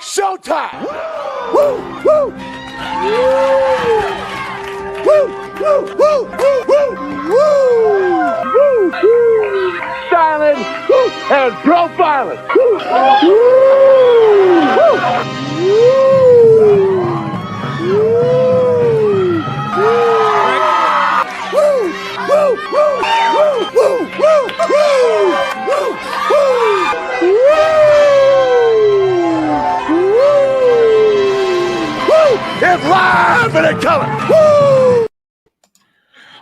Showtime! Woo! Woo! Woo! Woo! Woo! Woo! Woo! Woo! Woo! Silent and profiling. Woo! It's live and in color. Woo!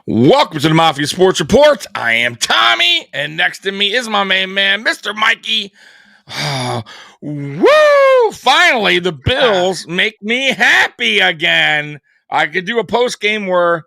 Welcome to the Mafia Sports Report. I am Tommy, and next to me is my main man, Mr. Mikey. Woo! Finally, the Bills make me happy again. I could do a post game where,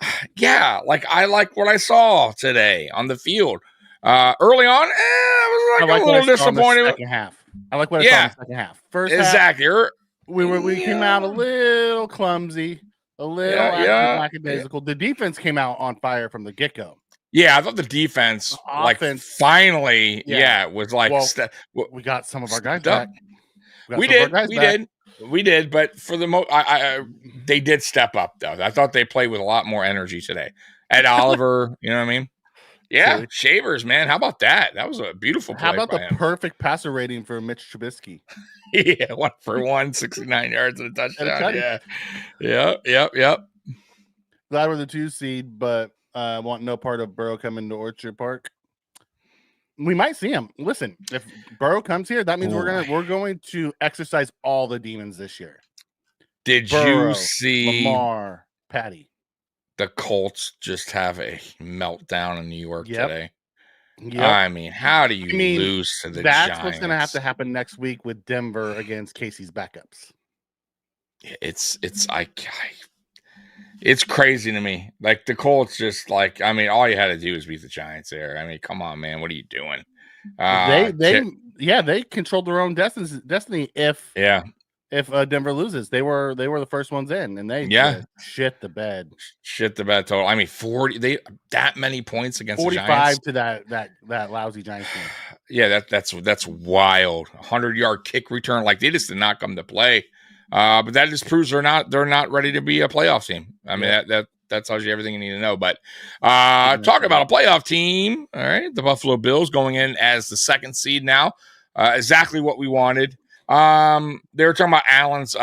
I like what I saw today on the field. Early on, I was a little disappointed. Second half. I like what I saw in the second half. First exactly. half, we came out a little clumsy, a little lackadaisical. The defense came out on fire from the get-go. Yeah, I thought the defense, finally, was like... we got some of our guys back. We did, but for the most... they did step up, though. I thought they played with a lot more energy today. Ed Oliver, you know what I mean? Yeah, really? Shavers, man. How about that? That was a beautiful play. How about the perfect passer rating for Mitch Trubisky? Yeah, 1 for 69 yards and a touchdown. Yep. Glad we're the 2 seed, but want no part of Burrow coming to Orchard Park. We might see him. Listen, if Burrow comes here, that means we're going to exercise all the demons this year. Did Burrow, you see Lamar, Patty? The Colts just have a meltdown in New York today. Yep. I mean, how do you lose to the Giants? That's what's going to have to happen next week with Denver against Casey's backups. It's crazy to me. Like the Colts just all you had to do is beat the Giants there. I mean, come on, man. What are you doing? They controlled their own destiny if Denver loses. They were the first ones in, and they shit the bed total. I mean, 40 that many points against 45 the Giants. To that lousy Giants team. Yeah, that's wild. 100-yard kick return, like they just did not come to play. But that just proves they're not ready to be a playoff team. I mean, that tells you everything you need to know. But talk about a playoff team. All right, the Buffalo Bills going in as the 2nd seed now. Exactly what we wanted. They were talking about Allen's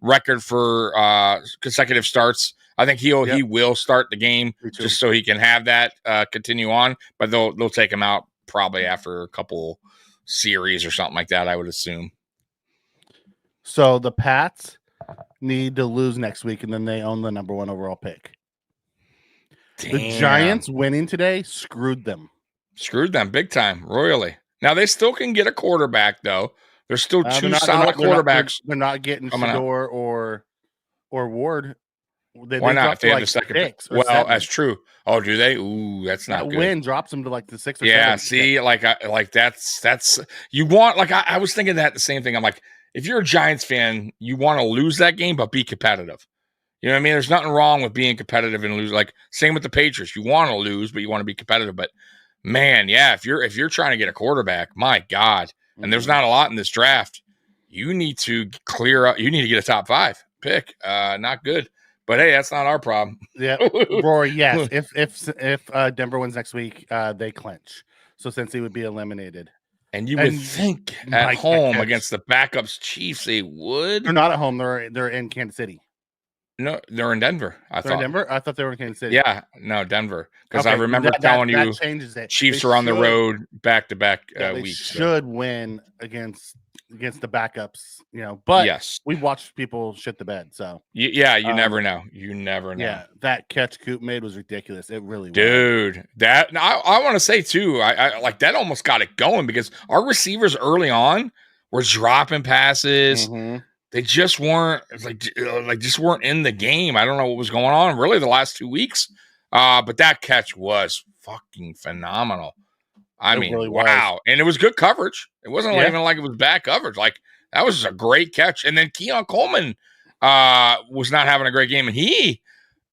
record for consecutive starts. I think he will start the game just so he can have that continue on. But they'll take him out probably after a couple series or something like that, I would assume. So the Pats need to lose next week, and then they own the number 1 overall pick. Damn. The Giants winning today screwed them. Screwed them big time, royally. Now they still can get a quarterback, though. There's still 2 solid quarterbacks. They're not getting Shador or Ward. Why not? If they have the second pick. Well, 7. That's true. Oh, do they? Ooh, that's not good. Win drops them to like the 6 or 7. Yeah, see, that's you want. I was thinking that the same thing. I'm like, if you're a Giants fan, you want to lose that game, but be competitive. You know what I mean? There's nothing wrong with being competitive and lose. Like same with the Patriots. You want to lose, but you want to be competitive. But man, if you're trying to get a quarterback, my God, and there's not a lot in this draft, you need to clear up. You need to get a top 5 pick. Not good. But hey, that's not our problem. Yeah, Rory. Yes, if Denver wins next week, they clinch. So Cincy would be eliminated. And you would think at home against the backups Chiefs, they would. They're not at home. They're in Kansas City. No, they're in Denver. In Denver? I thought they were in Kansas City. Yeah, no, Denver. Because I remember telling you changes it. Chiefs are on the road back-to-back weeks. Should win against against the backups, but yes, we've watched people shit the bed. So yeah, you never know. You never know. Yeah, that catch Coop made was ridiculous. It really was. Dude, that now I want to say too, I like that almost got it going because our receivers early on were dropping passes. Mm-hmm. They just weren't just weren't in the game. I don't know what was going on really the last 2 weeks. But that catch was fucking phenomenal. I mean, really wow. was. And it was good coverage. It wasn't even like it was bad coverage. Like that was a great catch. And then Keon Coleman was not having a great game, and he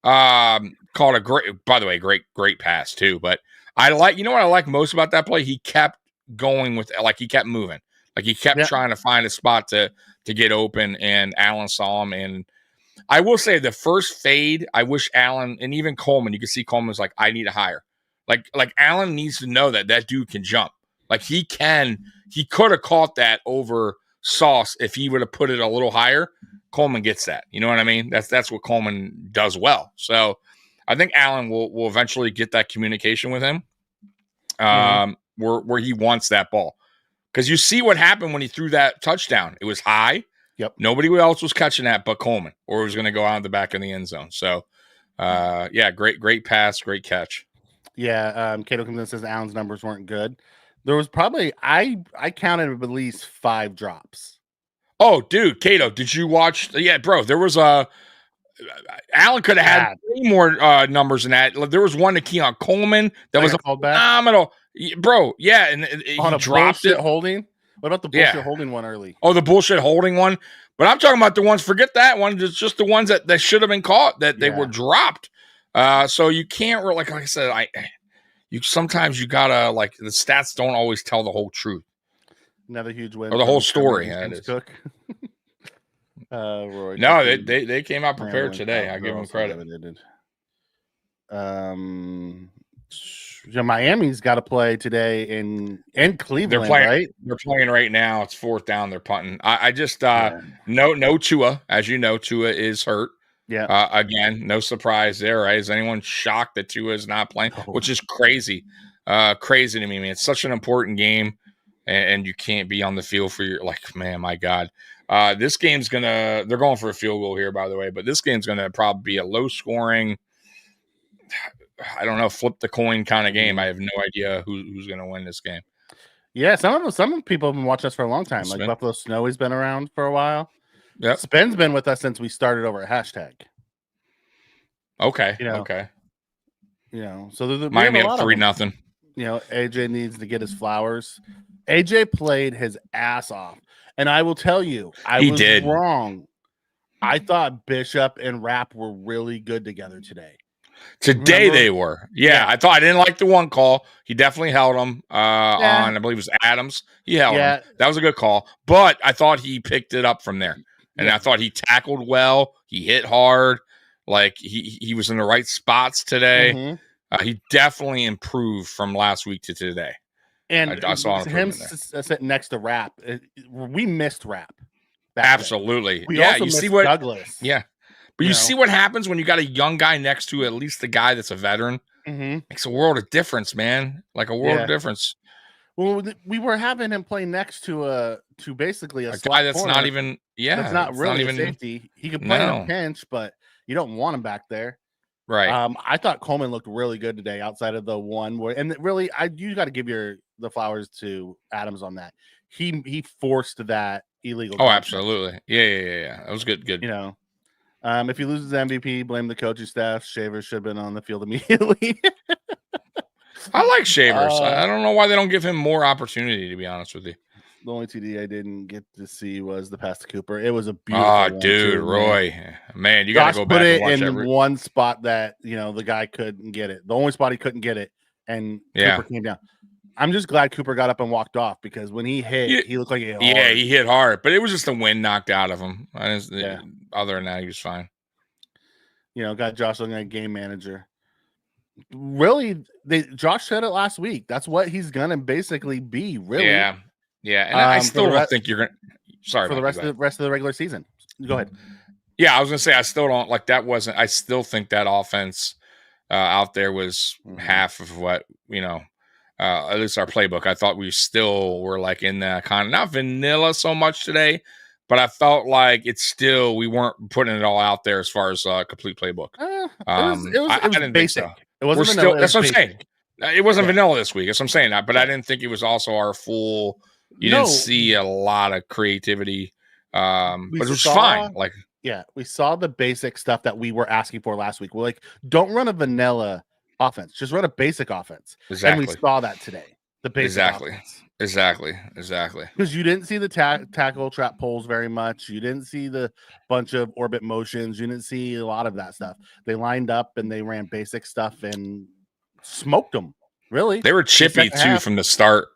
called a great pass too. But I like, you know what I like most about that play? He kept going with, like, he kept moving, like he kept trying to find a spot to get open, and Allen saw him. And I will say the first fade, I wish Allen, and even Coleman, you can see Coleman was like, I need a higher. Like Allen needs to know that dude can jump. Like he could have caught that over Sauce if he would have put it a little higher. Coleman gets that. You know what I mean? That's what Coleman does well. So I think Allen will eventually get that communication with him where he wants that ball. Because you see what happened when he threw that touchdown. It was high. Yep. Nobody else was catching that but Coleman, or it was going to go out the back of the end zone. So, great pass, great catch. Yeah, Cato comes in and says Allen's numbers weren't good. There was probably, I counted at least 5 drops. Oh, dude, Cato, did you watch? Yeah, bro, there was Allen could have had way more numbers than that. There was one to Keon Coleman that was phenomenal. Bro, yeah, and he dropped it. Holding? What about the bullshit holding one early? Oh, the bullshit holding one? But I'm talking about the ones, forget that one. It's just the ones that should have been caught, that they were dropped. So you can't really, like I said, sometimes you gotta, like, the stats don't always tell the whole truth. Another huge win. Or the whole story. Cook. Roy, no, they came out prepared today. I give them credit. Miami's got to play today in Cleveland, right? They're playing right now. It's 4th down. They're punting. I just no Tua. As you know, Tua is hurt. Yeah. Again, no surprise there, right? Is anyone shocked that Tua is not playing? No. Which is crazy. Crazy to me, man. It's such an important game, and you can't be on the field for your, like, man, my God. This game's they're going for a field goal here, by the way, but this game's gonna probably be a low scoring, I don't know, flip the coin kind of game. I have no idea who's gonna win this game. Yeah, some people have been watching us for a long time. Like Buffalo Snowy's been around for a while. Yep. Spen's been with us since we started over at hashtag. Okay. Okay. So Miami up 3-0. AJ needs to get his flowers. AJ played his ass off. And I will tell you, I was wrong. I thought Bishop and Rapp were really good together today. They were. Yeah, I didn't like the one call. He definitely held him on, I believe it was Adams. He held him. That was a good call. But I thought he picked it up from there. And I thought he tackled well. He hit hard. Like, he was in the right spots today. Mm-hmm. He definitely improved from last week to today. And I saw him sitting next to Rapp. We missed Rapp. Absolutely. We also you missed see what Douglas. Yeah. But you see what happens when you got a young guy next to at least the guy that's a veteran? Mm-hmm. Makes a world of difference, man. Like a world of difference. Well, we were having him play next to basically a guy that's corner. Not even that's not really a safety. He could play in a pinch, but you don't want him back there. Right. I thought Coleman looked really good today outside of the one where, and really, you got to give the flowers to Adams on that. He forced that illegal. Oh, absolutely. Yeah. That was good. If he loses MVP, blame the coaching staff. Shavers should have been on the field immediately. I like Shavers. I don't know why they don't give him more opportunity, to be honest with you. The only TD I didn't get to see was the pass to Cooper. It was a beautiful one. Dude, too, Roy. Man, you got to go back and watch in one spot that, the guy couldn't get it. The only spot he couldn't get it, and Cooper came down. I'm just glad Cooper got up and walked off, because when he hit, he looked like he hit hard. Yeah, he hit hard, but it was just the wind knocked out of him. Other than that, he was fine. Got Josh looking at game manager. Really, Josh said it last week. That's what he's gonna basically be. Really, yeah. And I still don't think you're gonna. Sorry, for the rest of the regular season. Go ahead. Yeah, I was gonna say I still don't like that. I still think that offense out there was half of what at least our playbook. I thought we still were like in the kind of not vanilla so much today, but I felt like it's still we weren't putting it all out there as far as complete playbook. It was didn't basic. think so. It wasn't We're vanilla. still that's what I'm saying. It wasn't vanilla this week. That's what I'm saying. But I didn't think it was also our full. You didn't see a lot of creativity, but it was fine. Like we saw the basic stuff that we were asking for last week. We're like, don't run a vanilla offense, just run a basic offense. Exactly. And we saw that today. The basic offense. Exactly. Because you didn't see the tackle trap pulls very much. You didn't see the bunch of orbit motions. You didn't see a lot of that stuff. They lined up and they ran basic stuff and smoked them. Really, they were chippy too from the start.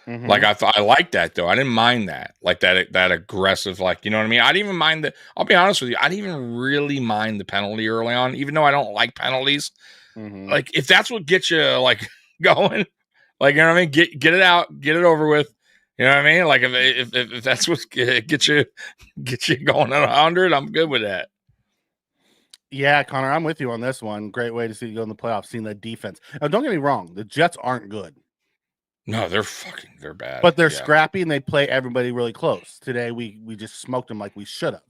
Mm-hmm. Like I liked that though. I didn't mind that, like that aggressive, like you know what I mean. I didn't even mind the. I'll be honest with you. I didn't even really mind the penalty early on, even though I don't like penalties. Mm-hmm. Like if that's what gets you like going. Like, you know what I mean? Get it out, get it over with. You know what I mean? Like if that's what gets you going at 100, I'm good with that. Yeah, Connor, I'm with you on this one. Great way to see you go in the playoffs, seeing the defense. Now, don't get me wrong, the Jets aren't good. No, they're bad. But they're scrappy and they play everybody really close. Today we just smoked them like we should have.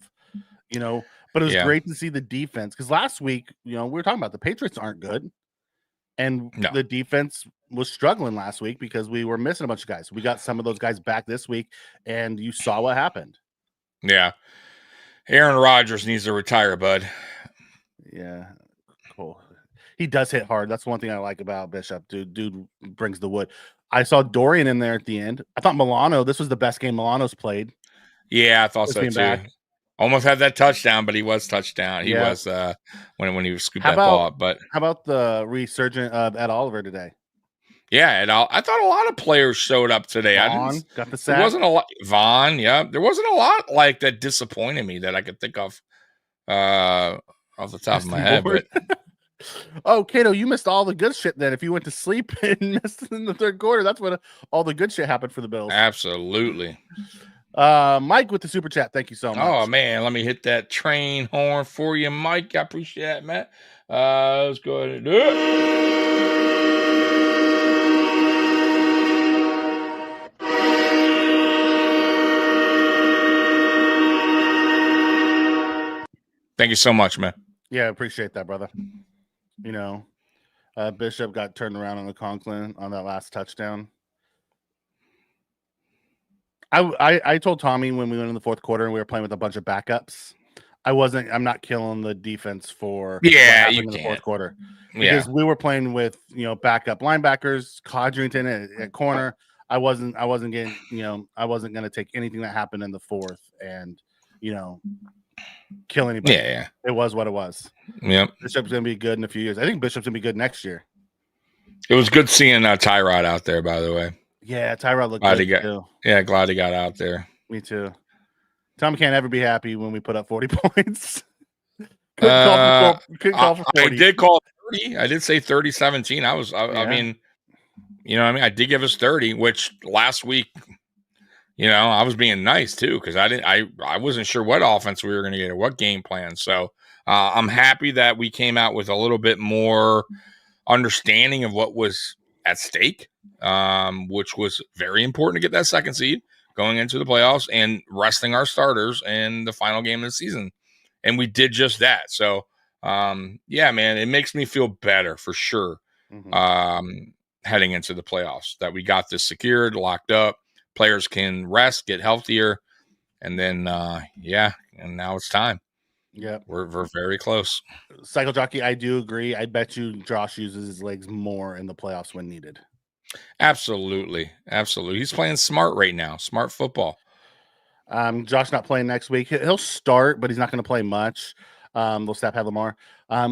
You know, but it was great to see the defense because last week, you know, we were talking about the Patriots aren't good. And the defense was struggling last week because we were missing a bunch of guys. We got some of those guys back this week, and you saw what happened. Yeah. Aaron Rodgers needs to retire, bud. Yeah. Cool. He does hit hard. That's one thing I like about Bishop. Dude brings the wood. I saw Dorian in there at the end. I thought Milano, this was the best game Milano's played. Yeah, I thought so too. Back. Almost had that touchdown, but he was touchdown. He was when he scooped that ball up. But how about the resurgent of Ed Oliver today? Yeah, I thought a lot of players showed up today. Vaughn got the sack. There wasn't a lot. Vaughn, yeah, there wasn't a lot like that disappointed me that I could think of off the top of my head. But oh, Kato, you missed all the good shit then. If you went to sleep and missed in the third quarter, that's when all the good shit happened for the Bills. Absolutely. Mike with the super chat. Thank you so much. Oh man, let me hit that train horn for you, Mike. I appreciate that, Matt. Let's go ahead and do it. Thank you so much, man. Yeah, I appreciate that, brother. You know, Bishop got turned around on the Conklin on that last touchdown. I told Tommy when we went in the fourth quarter and we were playing with a bunch of backups, I'm not killing the defense for in the fourth quarter because we were playing with backup linebackers, Codrington at corner. I wasn't getting I wasn't going to take anything that happened in the fourth and kill anybody. Yeah. It was what it was. Yep. Bishop's going to be good in a few years. I think Bishop's going to be good next year. It was good seeing Tyrod out there, by the way. Yeah, Tyrod looked good too. Yeah, glad he got out there. Me too. Tom can't ever be happy when we put up 40 points. Couldn't call for 40. I did call 30. I did say 30-17. I mean, I did give us 30, which last week, I was being nice too because I wasn't sure what offense we were going to get or what game plan. So I'm happy that we came out with a little bit more understanding of what was at stake, which was very important to get that second seed going into the playoffs and resting our starters in the final game of the season. And we did just that. So, yeah, man, it makes me feel better for sure heading into the playoffs that we got this secured, locked up. Players can rest, get healthier, and then, and now it's time. Yeah, we're very close. Cycle Jockey, I do agree. I bet you Josh uses his legs more in the playoffs when needed. Absolutely. He's playing smart right now. Smart football. Josh not playing next week. He'll start, but he's not going to play much. They'll stop Lamar.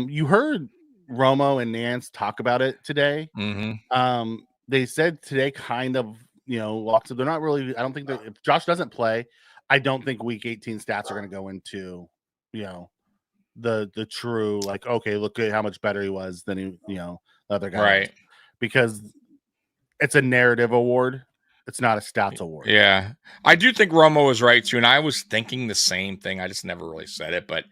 You heard Romo and Nance talk about it today. Mm-hmm. They said today kind of, locks up. They're not really, I don't think that if Josh doesn't play, I don't think week 18 stats are going to go into, the true, like, okay, look at how much better he was than the other guy. Right. Because it's a narrative award. It's not a stats award. Yeah. I do think Romo is right too. And I was thinking the same thing. I just never really said it, but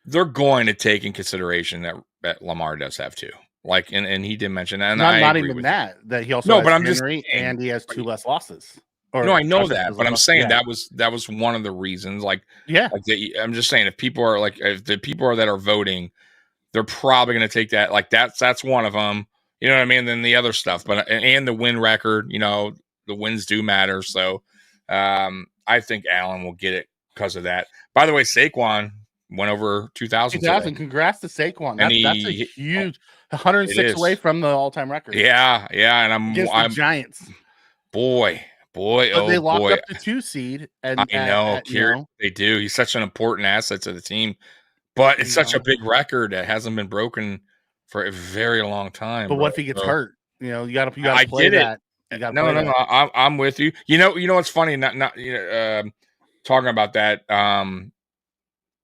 they're going to take in consideration that Lamar does have too. Like, and he did mention that, and not agree even with that he also No, has but I'm just Henry saying, and he has 2 less losses. No, I know Trust that, has but I'm less- saying yeah. that was one of the reasons. Like I'm just saying, if the people are that are voting, they're probably going to take that. Like that's one of them. You know what I mean? Then the other stuff, but and the win record. You know, the wins do matter. So I think Allen will get it because of that. By the way, Saquon went over 2,000 today. Congrats to Saquon. And That's a huge 106 away from the all-time record. Yeah, and I'm the Giants. Boy, but they locked up the 2 seed, and I know, they do. He's such an important asset to the team, but it's such a big record that hasn't been broken for a very long time. But what if he gets hurt? You know, you got to play that. No, I'm with you. You know what's funny? Not talking about that.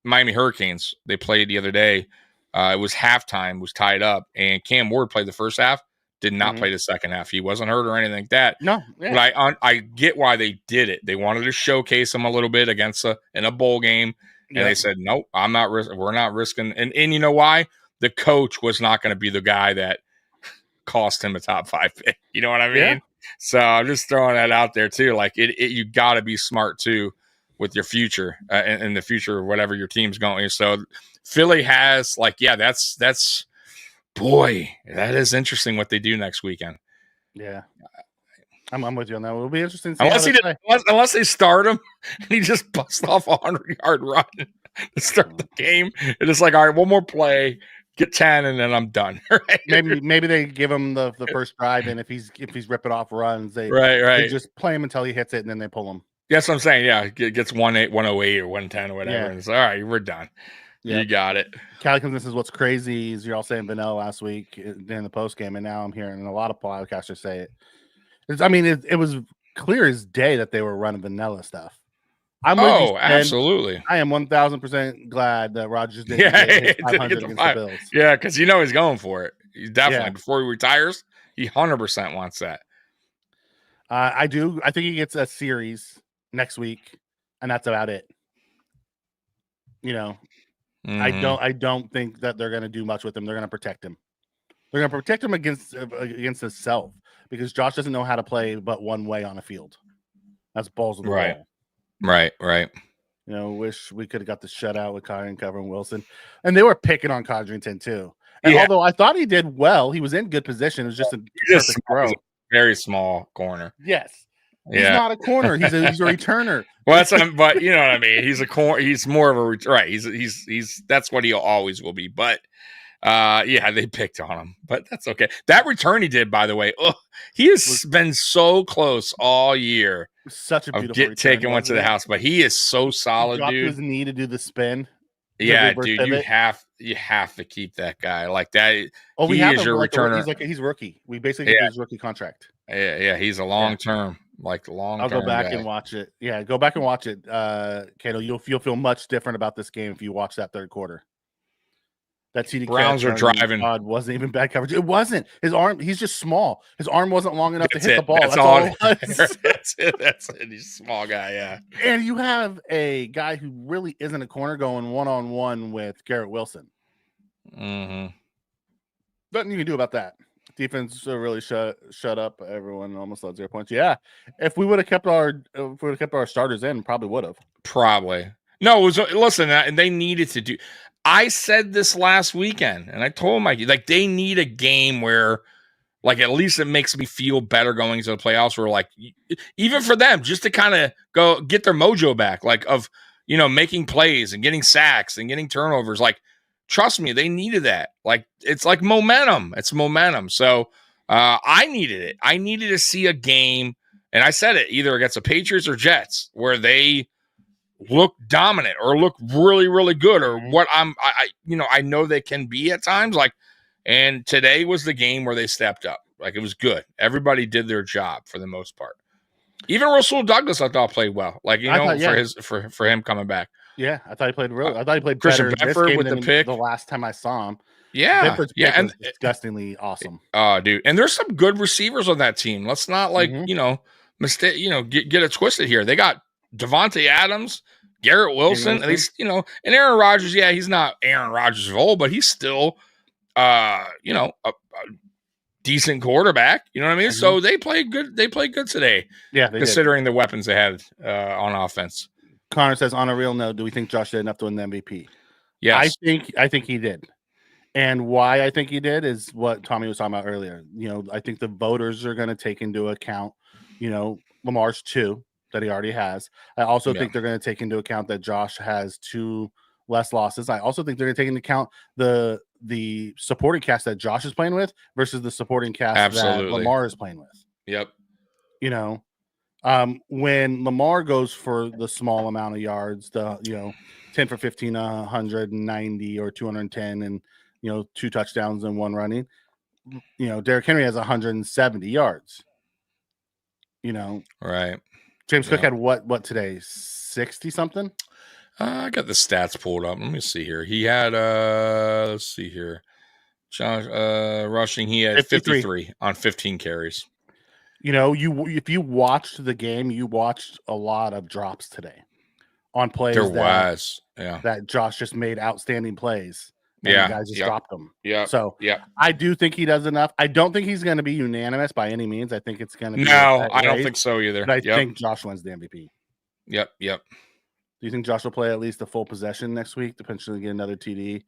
Miami Hurricanes, they played the other day. It was halftime, was tied up, and Cam Ward played the first half. Did not play the second half. He wasn't hurt or anything like that. No, but I get why they did it. They wanted to showcase him a little bit in a bowl game, and they said, "Nope, I'm not. We're not risking." And you know why? The coach was not going to be the guy that cost him a top 5 pick. You know what I mean? Yeah. So I'm just throwing that out there too. Like you got to be smart too with your future in the future of whatever your team's going. So Philly has that's. Boy, that is interesting what they do next weekend. Yeah. I'm with you on that. It'll be interesting to see unless they start him and he just busts off a 100-yard run to start the game. And it's like, all right, one more play, get 10, and then I'm done. Right? Maybe they give him the first drive, and if he's ripping off runs, they just play him until he hits it, and then they pull him. That's what I'm saying. Yeah, gets 108 or 110 or whatever. Yeah. And it's all right, we're done. Yep. You got it. Callie comes. This is what's crazy is you're all saying vanilla last week in the post game, and now I'm hearing a lot of podcasters say it. It was clear as day that they were running vanilla stuff. Absolutely. I am 1,000% glad that Rodgers didn't get 500 against the Bills. Yeah, because he's going for it. He's definitely before he retires, he 100% wants that. I do. I think he gets a series next week, and that's about it. You know. Mm-hmm. I don't think that they're going to do much with him. They're going to protect him. They're going to protect him against himself because Josh doesn't know how to play but one way on a field. That's balls of the wall. Right. You know, wish we could have got the shutout with Connor covering Wilson, and they were picking on Codrington too. And although I thought he did well, he was in good position. It was just a perfect throw. Very small corner. Yes. He's not a corner. He's a returner. Well, but you know what I mean. He's a corner. He's more of a right. He's that's what he always will be. But they picked on him, but that's okay. That return he did, by the way, he has been so close all year. Such a beautiful return. Taking one to the house, but he is so solid, dude. To his knee to do the spin. Yeah, dude, you have to keep that guy like that. Oh, he is your returner. He's rookie. We basically get his rookie contract. Yeah, he's a long term. Like long. I'll go back and watch it. Yeah, go back and watch it, Kato. You'll feel much different about this game if you watch that third quarter. That TD Browns are driving. God, wasn't even bad coverage. It wasn't his arm. He's just small. His arm wasn't long enough to hit the ball. That's all it was. That's it. He's a small guy. Yeah. And you have a guy who really isn't a corner going 1-on-1 with Garrett Wilson. Mm-hmm. Nothing you can do about that. Defense really shut up. Everyone almost let 0 points. Yeah, if we would have kept our starters in, probably would have. Probably. No, it was listen, and they needed to do. I said this last weekend, and I told Mikey they need a game where, at least it makes me feel better going to the playoffs. Where even for them, just to kind of go get their mojo back, of making plays and getting sacks and getting turnovers, Trust me, they needed that. It's like momentum. It's momentum. So I needed it. I needed to see a game, and I said it, either against the Patriots or Jets, where they look dominant or look really, really good, or what I know they can be at times. And today was the game where they stepped up. It was good. Everybody did their job for the most part. Even Russell Douglas, I thought, played well. For him coming back. Yeah, I thought he played I thought he played Christian better Bedford this game with than the pick. The last time I saw him. Yeah, Bedford's pick was disgustingly awesome. Oh, dude, and there's some good receivers on that team. Let's not mistake. Get it twisted here. They got Devontae Adams, Garrett Wilson, at least and Aaron Rodgers. Yeah, he's not Aaron Rodgers of old, but he's still you know, a decent quarterback. You know what I mean? Mm-hmm. So they played good. They played good today. Yeah, they considering the weapons they had on offense. Connor says, on a real note, do we think Josh did enough to win the MVP? Yes. I think he did. And why I think he did is what Tommy was talking about earlier. You know, I think the voters are going to take into account, you know, Lamar's 2 that he already has. I also think they're going to take into account that Josh has 2 less losses. I also think they're going to take into account the supporting cast that Josh is playing with versus the supporting cast that Lamar is playing with. Yep. You know, when Lamar goes for the small amount of yards, the 10 for 15, 190 or 210, and 2 touchdowns and 1 running. Derrick Henry has 170 yards. Right. James Cook had what today? 60 something. I got the stats pulled up. Let me see here. He had let's see here. Josh rushing. He had 53 on 15 carries. If you watched the game, you watched a lot of drops today on plays. That Josh just made outstanding plays. And the guys just dropped them. Yeah. So I do think he does enough. I don't think he's going to be unanimous by any means. I think it's going to be I don't think so either. But I think Josh wins the MVP. Yep. Do you think Josh will play at least a full possession next week, potentially get another TD?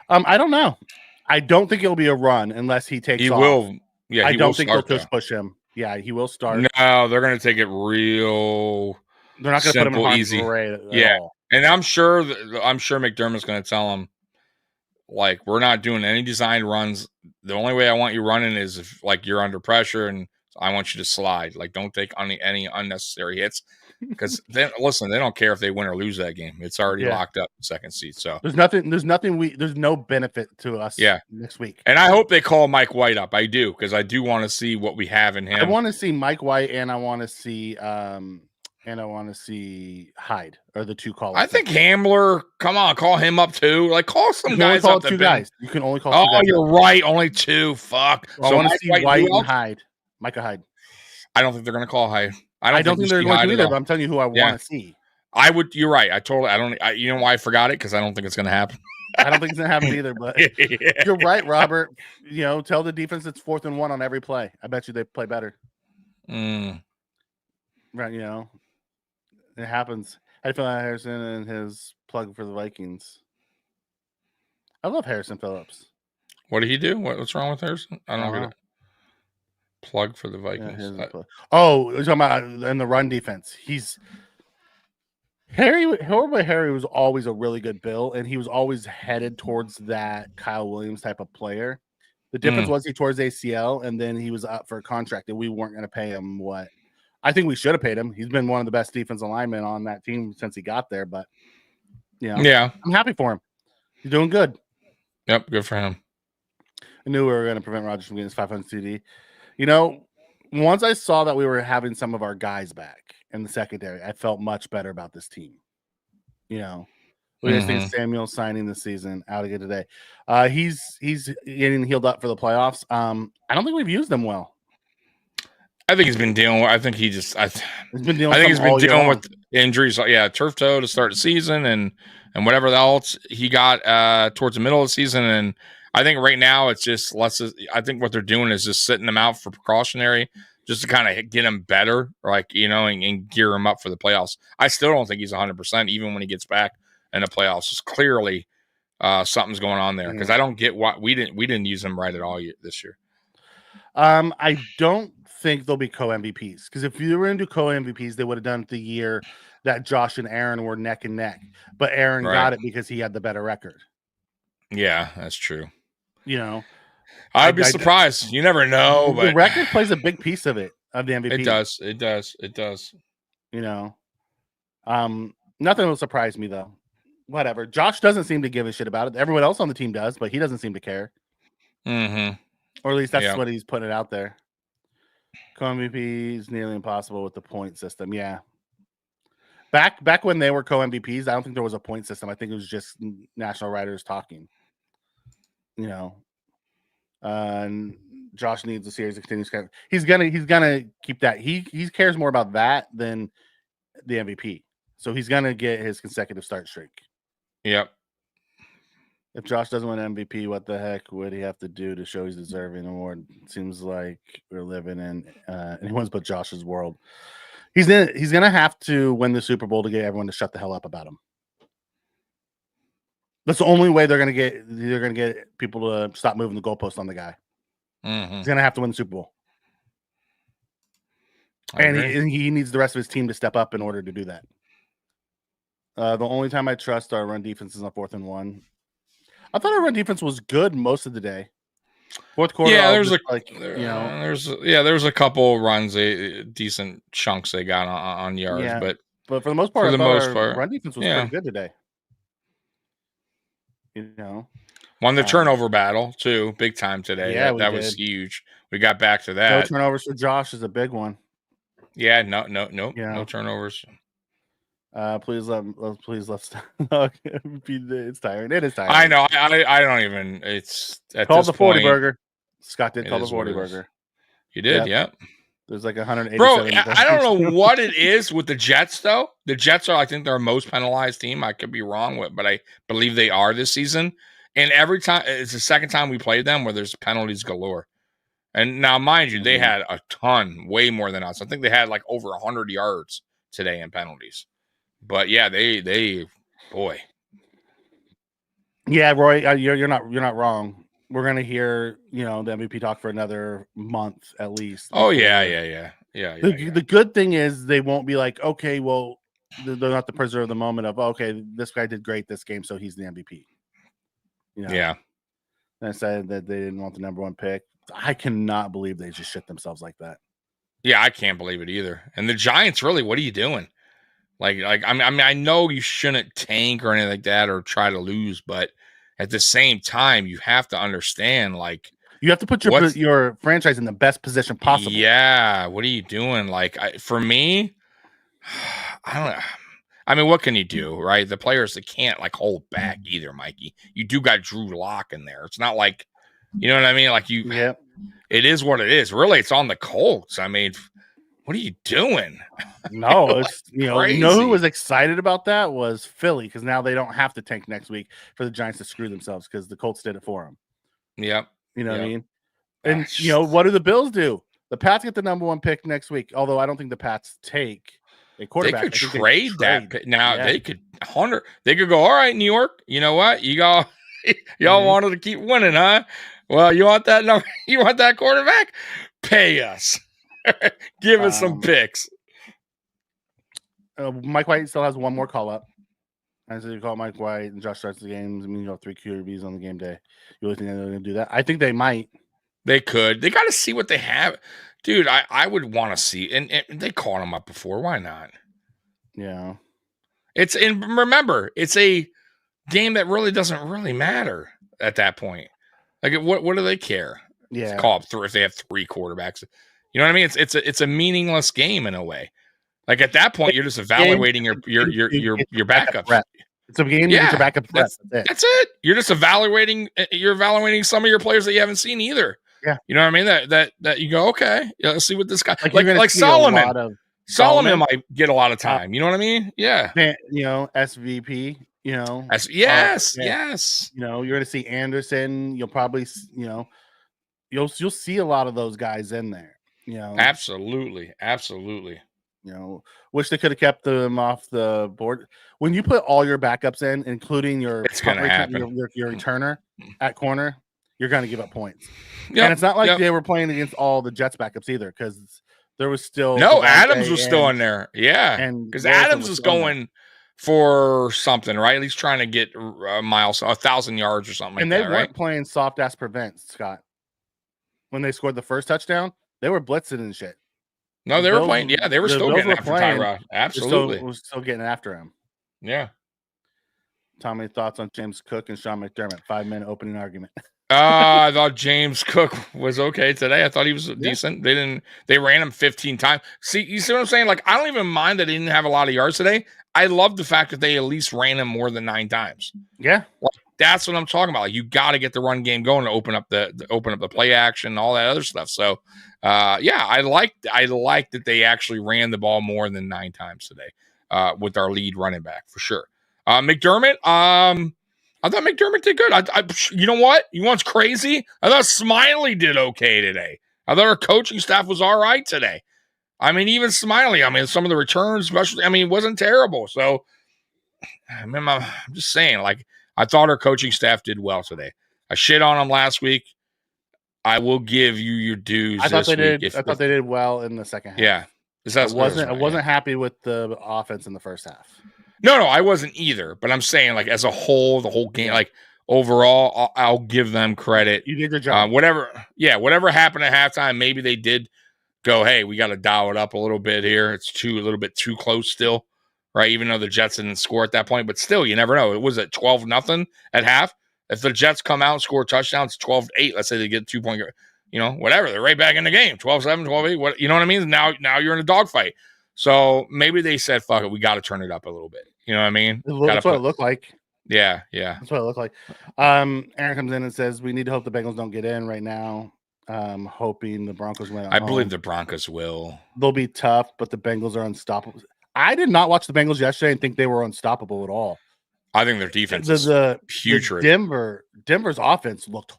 I don't know. I don't think it'll be a run unless he takes off. Will. Yeah, I don't think they'll just push him. Yeah, he will start. No, they're going to take it real. They're not going to put him in harm's way at all. And I'm sure McDermott's going to tell him, like, we're not doing any designed runs. The only way I want you running is if, like, you're under pressure and I want you to slide. Like, don't take any unnecessary hits. Because then, listen, they don't care if they win or lose that game. It's already locked up second seed. So there's no benefit to us next week. And I hope they call Mike White up. I do, because I do want to see what we have in him. I want to see Mike White and I want to see Hyde are the 2 callers. I think Hamler, come on, call him up too. Like, call some guys up. You can only call 2 guys. Oh, you're right. Only 2. Fuck. So I want to see White and Hyde. Micah Hyde. I don't think they're going to call Hyde. I don't think they're going to either, but I'm telling you who I want to see. I would. You're right. You know why I forgot it? Because I don't think it's going to happen. I don't think it's going to happen either, but you're right, Robert. Tell the defense it's 4th and 1 on every play. I bet you they play better. Right, it happens. How do you feel about Harrison and his plug for the Vikings? I love Harrison Phillips. What did he do? What's wrong with Harrison? I don't know. Plug for the Vikings. You're talking about in the run defense. Harry was always a really good Bill, and he was always headed towards that Kyle Williams type of player. The difference was he tore his ACL, and then he was up for a contract, and we weren't going to pay him what I think we should have paid him. He's been one of the best defensive linemen on that team since he got there, but I'm happy for him. He's doing good. Yep, good for him. I knew we were going to prevent Rodgers from getting his 500 CD. Once I saw that we were having some of our guys back in the secondary, I felt much better about this team. What do you think Samuel signing this season out again today? He's getting healed up for the playoffs. I don't think we've used him well. I think he's been dealing with. I think he's been dealing with injuries. Yeah, turf toe to start the season, and whatever else he got towards the middle of the season. And I think right now it's just I think what they're doing is just sitting them out for precautionary, just to kind of get him better, and gear him up for the playoffs. I still don't think he's 100%, even when he gets back in the playoffs. It's clearly something's going on there, because I don't get why we didn't use him right at all this year. I don't think they'll be co-MVPs, because if you were going to do co-MVPs, they would have done it the year that Josh and Aaron were neck and neck, but Aaron got it because he had the better record. Yeah, that's true. I'd be surprised. You never know, but the record plays a big piece of it, of the MVP. It does. Nothing will surprise me though. Whatever. Josh doesn't seem to give a shit about it. Everyone else on the team does, but he doesn't seem to care. Or at least that's what he's putting out there. Co-MVP is nearly impossible with the point system. Yeah. Back when they were co-MVPs, I don't think there was a point system. I think it was just national writers talking. And Josh needs a series of continuous. He's gonna keep that. He cares more about that than the MVP. So he's gonna get his consecutive start streak. Yep. If Josh doesn't win MVP, what the heck would he have to do to show he's deserving an award? It seems like we're living in anyone's but Josh's world. He's gonna have to win the Super Bowl to get everyone to shut the hell up about him. That's the only way they're gonna get people to stop moving the goalpost on the guy. Mm-hmm. He's gonna have to win the Super Bowl, and he needs the rest of his team to step up in order to do that. The only time I trust our run defense is on 4th and 1. I thought our run defense was good most of the day. Fourth quarter, yeah, there was a couple runs, decent chunks they got on yards, but for the most part, our run defense was pretty good today. Won the turnover battle too, big time today. Yeah, that was huge. We got back to that. No turnovers for Josh is a big one. Yeah, no turnovers. Let's it's tiring. It is tiring. I know. I don't even. It's at call this the 40 point, burger. Scott did call the 40 burger. You did, yep. There's like 187. Bro, I don't know what it is with the Jets though. The Jets are, I think, they're our most penalized team. I could be wrong with, but I believe they are this season. And every time, it's the second time we played them where there's penalties galore. And now, mind you, they had a ton, way more than us. I think they had like over 100 yards today in penalties. But yeah, they boy. Yeah, Roy, you're not wrong. We're gonna hear the MVP talk for another month at least. Oh yeah. The good thing is they won't be like, okay, well, they're not to preserve the moment of okay, this guy did great this game, so he's the MVP. Yeah. And I said that they didn't want the number 1 pick. I cannot believe they just shit themselves like that. Yeah, I can't believe it either. And the Giants, really, what are you doing? Like I mean, I know you shouldn't tank or anything like that or try to lose, but at the same time, you have to understand, like, you have to put your franchise in the best position possible. Yeah, what are you doing? Like, for me, I don't know. I mean, what can you do, right? The players that can't like hold back either, Mikey. You do got Drew Lock in there. It's not like, you know what I mean? Like it is what it is. Really, it's on the Colts. I mean, what are you doing? No, it's you know who was excited about that was Philly because now they don't have to tank next week for the Giants to screw themselves because the Colts did it for them. Yep. You know what I mean? And what do the Bills do? The Pats get the number 1 pick next week. Although I don't think the Pats take a quarterback. They could trade that now. Yeah. They could go. All right, New York. You know what? Y'all wanted to keep winning, huh? Well, you want that number? You want that quarterback? Pay us. Give us some picks. Mike White still has one more call up. As you call Mike White and Josh starts the games, I mean, 3 QBs on the game day. You really think they're going to do that? I think they might. They could. They got to see what they have. Dude, I would want to see. And they called him up before. Why not? Yeah. And remember, it's a game that really doesn't really matter at that point. Like, what do they care? Yeah. Call up if they have 3 quarterbacks. You know what I mean? It's a meaningless game in a way. Like at that point, you're just evaluating your backups. It's a game. Yeah, your backup. That's it. You're just evaluating. You're evaluating some of your players that you haven't seen either. Yeah, you know what I mean. That you go, okay, let's see what this guy like Solomon. Solomon might get a lot of time. You know what I mean? Yeah. SVP. Yes. You're going to see Anderson. You'll probably you'll see a lot of those guys in there. Absolutely. Wish they could have kept them off the board. When you put all your backups in, including your returner at corner, you're going to give up points. Yep, and it's not like they were playing against all the Jets backups either, because there was still Adams was still in there. Yeah, because Adams was going for something, right? At least trying to get Miles 1,000 yards or something. And they weren't playing soft ass prevents, Scott. When they scored the first touchdown, they were blitzing and shit. No, they were playing. Yeah, they were still getting after Tyrod. Absolutely. We're still getting after him. Yeah. Tommy, thoughts on James Cook and Sean McDermott? 5-minute opening argument. I thought James Cook was okay today. I thought he was decent. They ran him 15 times. See, you see what I'm saying? Like, I don't even mind that he didn't have a lot of yards today. I love the fact that they at least ran him more than 9 times. Yeah. Like, that's what I'm talking about. Like, you got to get the run game going to open up the play action and all that other stuff. So, I like that they actually ran the ball more than 9 times today with our lead running back for sure. McDermott, I thought McDermott did good. You know what? You want what's crazy? I thought Smiley did okay today. I thought our coaching staff was all right today. I mean, even Smiley. I mean, some of the returns, especially. I mean, it wasn't terrible. So, I mean, I'm just saying. Like, I thought our coaching staff did well today. I shit on them last week. I will give you your dues. I thought they week did. I thought they did well in the second half. Yeah, I wasn't happy with the offense in the first half. No, I wasn't either. But I'm saying, like, as a whole, the whole game, like overall, I'll give them credit. You did your job. Whatever happened at halftime, maybe they did go, hey, we got to dial it up a little bit here. It's a little bit too close still, right? Even though the Jets didn't score at that point, but still, you never know. It was at 12-0 at half. If the Jets come out and score touchdowns, 12-8. Let's say they get 2-point. Whatever, they're right back in the game, 12-7, 12-8, what, you know what I mean? Now you're in a dogfight. So maybe they said, fuck it, we got to turn it up a little bit. You know what I mean? That's what it looked like. Yeah. That's what it looked like. Aaron comes in and says, we need to hope the Bengals don't get in right now. Hoping the Broncos win. I believe the Broncos will. They'll be tough, but the Bengals are unstoppable. I did not watch the Bengals yesterday and think they were unstoppable at all. I think their defense is putrid. Denver's offense looked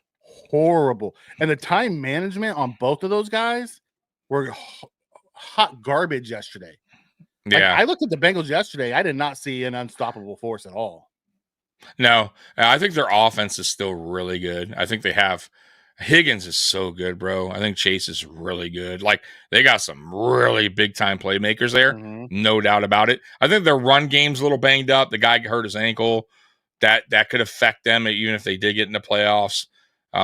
horrible, and the time management on both of those guys were hot garbage yesterday. Yeah, I looked at the Bengals yesterday. I did not see an unstoppable force at all. No, I think their offense is still really good. I think they have Higgins is so good, bro. I think Chase is really good. Like, they got some really big time playmakers there, no doubt about it. I think their run game's a little banged up. The guy hurt his ankle. That could affect them even if they did get in the playoffs.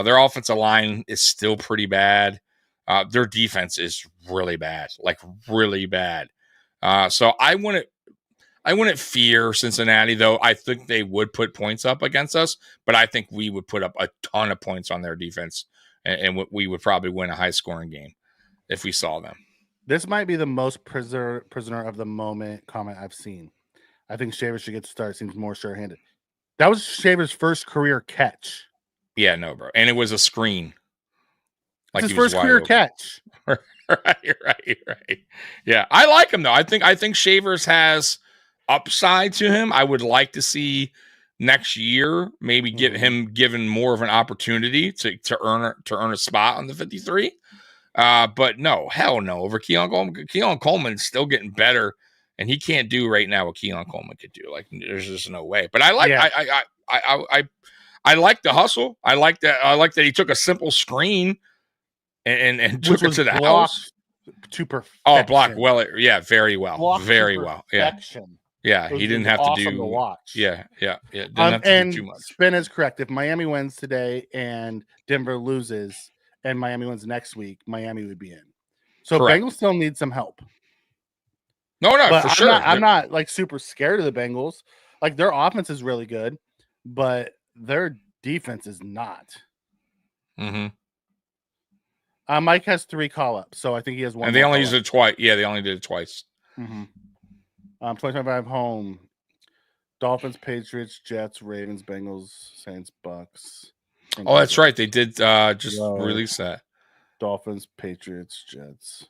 Their offensive line is still pretty bad. Their defense is really bad, like really bad. So I wouldn't fear Cincinnati, though. I think they would put points up against us, but I think we would put up a ton of points on their defense, and we would probably win a high-scoring game if we saw them. This might be the most prisoner of the moment comment I've seen. I think Shaver should get to start. Seems more sure-handed. That was Shaver's first career catch. Yeah, no, bro. And it was a screen. Like his first career catch. Right. Yeah, I like him, though. I think Shavers has upside to him. I would like to see next year maybe get him given more of an opportunity to earn a spot on the 53. But no, hell no, over Keon Coleman. Keon Coleman's still getting better, and he can't do right now what Keon Coleman could do. Like, there's just no way. But I like I like the hustle. I like that he took a simple screen and took it to the house to perfection. Oh, block well. Yeah, very well. Blocked very well. Yeah, he didn't have awesome to do. To watch. Yeah. Didn't have to do too much. Spin is correct. If Miami wins today and Denver loses, and Miami wins next week, Miami would be in. So correct. Bengals still need some help. No, but for sure. I'm not like super scared of the Bengals. Like, their offense is really good, but their defense is not. Mike has 3 call-ups, so I think he has 1. And they only used it twice. Yeah, they only did it twice. 2025 home. Dolphins, Patriots, Jets, Ravens, Bengals, Saints, Bucks. Oh, that's right. They did just release that. Dolphins, Patriots, Jets.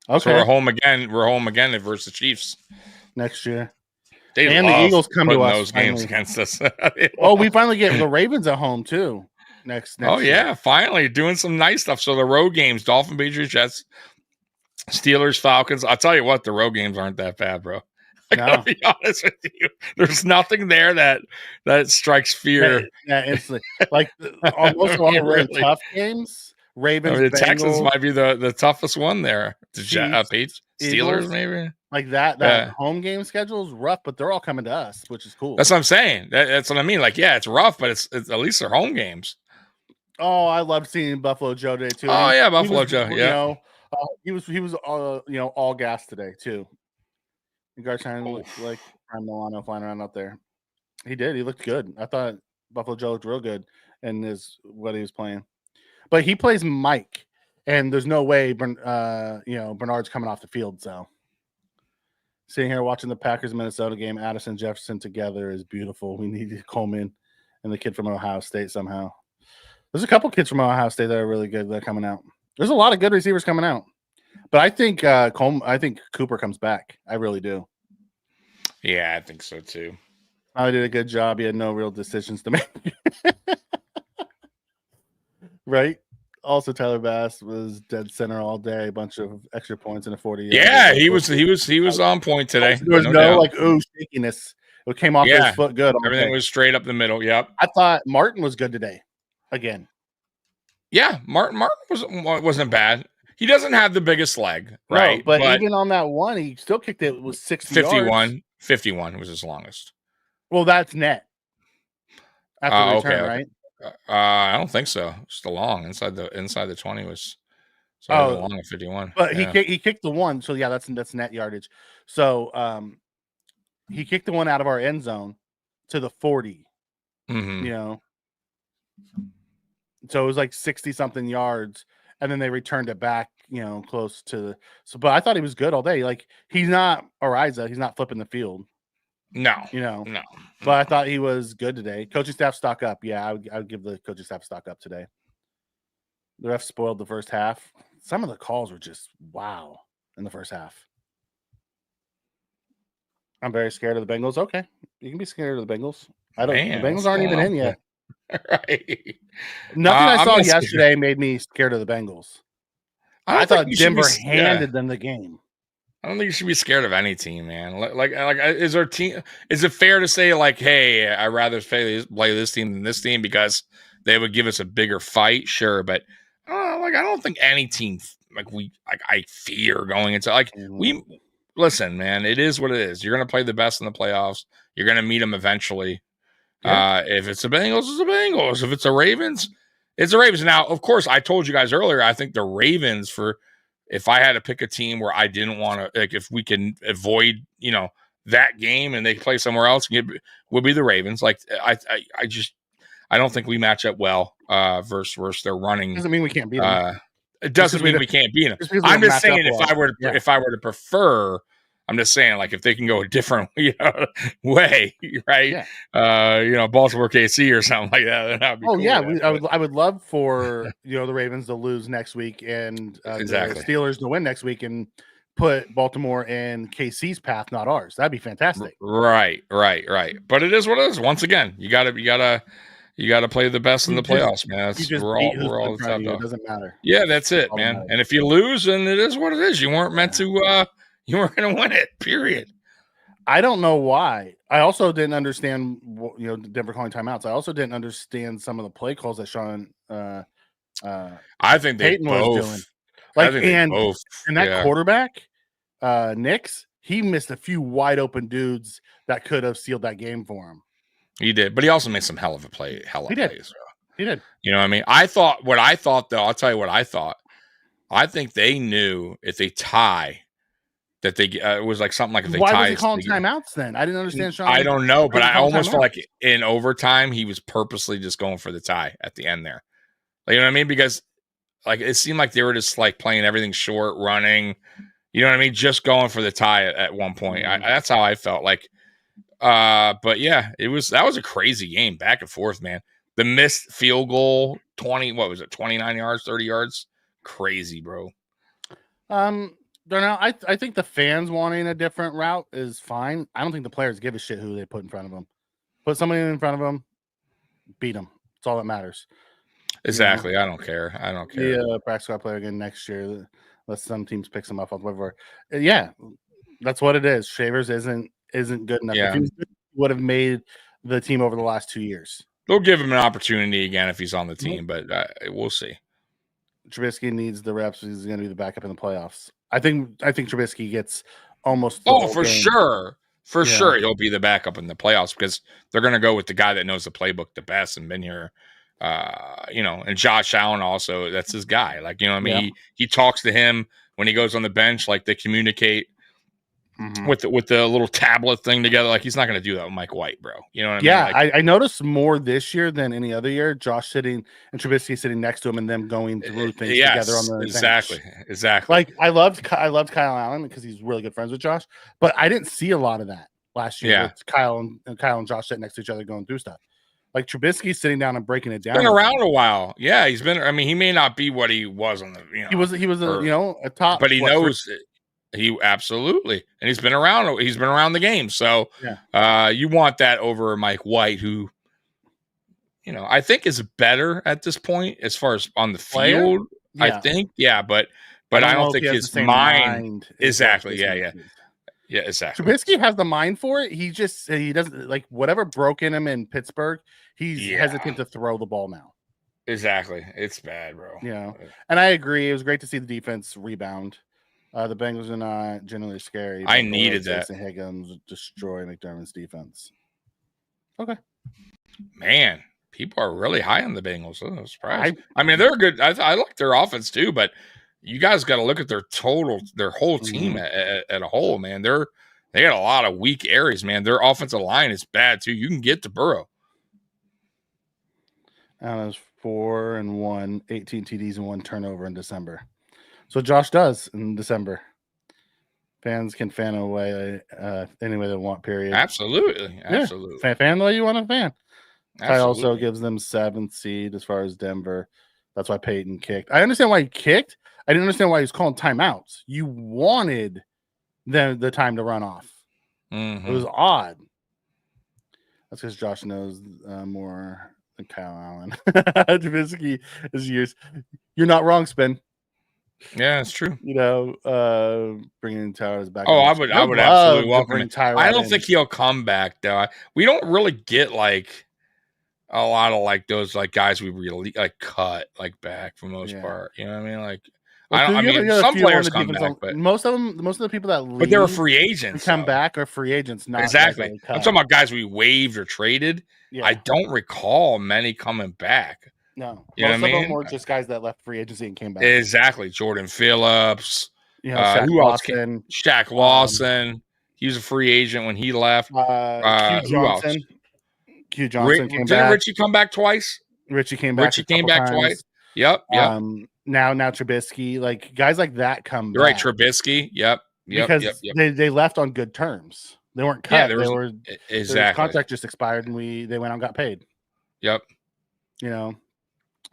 Okay. So we're home again. We're home again versus the Chiefs next year. And the Eagles come to us. Those games against us. We finally get the Ravens at home too. Next yeah, year. Finally doing some nice stuff. So the road games: Dolphins, Patriots, Jets, Steelers, Falcons. I'll tell you what, the road games aren't that bad, bro. I gotta be honest with you. There's nothing there that strikes fear. Yeah, instantly. Like almost all really tough games. Ravens, the Texans might be the toughest one there. The Steelers, Eagles, maybe. Like that home game schedule is rough, but they're all coming to us, which is cool. That's what I'm saying. That's what I mean. Like, yeah, it's rough, but it's at least they're home games. Oh, I love seeing Buffalo Joe today too. Oh yeah, Buffalo Joe. Yeah, he was all gas today too. Garchine looked like Prime Milano flying around out there. He did. He looked good. I thought Buffalo Joe looked real good in what he was playing. But he plays Mike, and there's no way Bernard's coming off the field. So sitting here watching the Packers Minnesota game, Addison Jefferson together is beautiful. We need Coleman and the kid from Ohio State somehow. There's a couple kids from Ohio State that are really good that are coming out. There's a lot of good receivers coming out. But I think I think Cooper comes back. I really do. Yeah, I think so too. I did a good job. He had no real decisions to make. Right? Also, Tyler Bass was dead center all day. A bunch of extra points and a 40. Yeah, he was on point today. There was No no doubt. shakiness. It came off his foot good. Everything was straight up the middle. Yep. I thought Martin was good today. Again. Yeah, Martin wasn't bad. He doesn't have the biggest leg, right? No, but even on that one, he still kicked it with 60 51. yards. 51 was his longest. Well, that's net. After the return, right? I don't think so. Still long inside the 20 was long at 51. But he kicked the one, so yeah, that's net yardage. So he kicked the one out of our end zone to the 40. Mm-hmm. You know, so it was like 60 something yards, and then they returned it back. You know, close to but I thought he was good all day. Like he's not Ariza, he's not flipping the field. No, no. But I thought he was good today. Coaching staff stock up. Yeah, I would give the coaching staff stock up today. The refs spoiled the first half. Some of the calls were just wow in the first half. I'm very scared of the Bengals. Okay, you can be scared of the Bengals. The Bengals aren't even in yet. Right. Nothing I saw yesterday made me scared of the Bengals. I thought Denver handed them the game. I don't think you should be scared of any team, man. Like, is our team? Is it fair to say like, hey, I'd rather play this team than this team because they would give us a bigger fight? Sure, but I don't think any team I fear going into we listen, man. It is what it is. You're gonna play the best in the playoffs. You're gonna meet them eventually. Yeah. If it's the Bengals, it's the Bengals. If it's the Ravens, it's the Ravens. Now, of course, I told you guys earlier. I think the Ravens if I had to pick a team where I didn't want to, if we can avoid, that game and they play somewhere else, would be the Ravens. Like I don't think we match up well versus their running. Doesn't mean we can't beat them. It doesn't mean we can't beat them. I'm just saying if I were to prefer, I'm just saying like if they can go a different way, right? Yeah. Baltimore KC or something like that. That'd be cool. Yeah, I would love for the Ravens to lose next week and the Steelers to win next week and put Baltimore in KC's path, not ours. That'd be fantastic. Right. But it is what it is. Once again, you gotta play the best in the playoffs, man. We're all the time. It doesn't matter. Yeah, that's it, man. And if you lose, then it is what it is. You weren't meant to. You weren't going to win it. Period. I don't know why. I also didn't understand. Denver calling timeouts. I also didn't understand some of the play calls that Sean. I think Peyton was doing. And that quarterback, Nix, he missed a few wide open dudes that could have sealed that game for him. He did, but he also made some hell of plays. He did. You know what I mean? I thought though. I'll tell you what I thought. I think they knew if they tie that they it was like something like if they tie. Why was he calling timeouts then? I didn't understand. Sean. I don't know, but I almost felt like in overtime he was purposely just going for the tie at the end there. Like, you know what I mean? Because like it seemed like they were just like playing everything short, running. You know what I mean? Just going for the tie at one point. That's how I felt like. But yeah, that was a crazy game, back and forth, man. The missed field goal, 29 yards, 30 yards, crazy, bro. Don't know. I think the fans wanting a different route is fine. I don't think the players give a shit who they put in front of them. Put somebody in front of them, beat them. That's all that matters. Exactly. I don't care. Yeah, practice squad player again next year. Let some teams pick some up on whatever. Yeah, that's what it is. Shavers isn't good enough. Yeah. If he was good, he would have made the team over the last 2 years. They'll give him an opportunity again if he's on the team, but we'll see. Trubisky needs the reps. He's going to be the backup in the playoffs. I think Trubisky gets almost. For sure. For sure, he'll be the backup in the playoffs because they're going to go with the guy that knows the playbook the best and been here. And Josh Allen also, that's his guy. Like, you know what I mean? Yeah. He talks to him when he goes on the bench, like they communicate with the little tablet thing together. Like he's not going to do that with Mike White, bro. You know what I mean? Yeah, like, I noticed more this year than any other year. Josh sitting and Trubisky sitting next to him and them going through things together on the exactly. Like I loved Kyle Allen because he's really good friends with Josh, but I didn't see a lot of that last year with Kyle and Josh sitting next to each other going through stuff. Like Trubisky sitting down and breaking it down. Been around a while. Yeah, he's been. I mean, he may not be what he was on the. He was a top, but he knows. He absolutely, and he's been around. He's been around the game, so you want that over Mike White, who, I think is better at this point as far as on the field. Yeah. I think, but I don't think his mind exactly. Yeah, exactly. Trubisky has the mind for it. He doesn't like whatever broke in him in Pittsburgh. He's hesitant to throw the ball now. Exactly, it's bad, bro. And I agree. It was great to see the defense rebound. The Bengals are not generally scary. I needed that. Jason Higgins destroy McDermott's defense. Okay, man, people are really high on the Bengals. I'm surprised. I mean, they're good. I like their offense too, but you guys got to look at their whole team at a whole. Man, they got a lot of weak areas. Man, their offensive line is bad too. You can get to Burrow. And it's 4-1, 18 TDs and 1 turnover in December. So Josh does in December. Fans can fan away any way they want, period. Absolutely. Fan the way you want to fan. I also gives them 7th seed as far as Denver. That's why Peyton kicked. I understand why he kicked. I didn't understand why he was calling timeouts. You wanted the time to run off. It was odd. That's because Josh knows more than Kyle Allen. Trubisky is years. You're not wrong, Spin. Yeah, it's true. Bringing Tyrod back. Oh, I would absolutely welcome it. I don't think he'll come back though. We don't really get like a lot of like those like guys we really like cut like back for the most part. You know what I mean? Like some players come back, but most of the people that leave, but they were free agents. Come back are free agents. Not exactly. I'm talking about guys we waived or traded. Yeah. I don't recall many coming back. No, most of them were just guys that left free agency and came back. Exactly, Jordan Phillips. Shaq who Lawson, else? Shaq Lawson. He was a free agent when he left. Q Johnson came back. Didn't Richie come back twice? Richie came back twice. Yep. Now Trubisky, like guys like that come You're back. Right, Trubisky. Yep. Because they left on good terms. They weren't cut. Exactly. Their contract just expired, and they went out and got paid. Yep.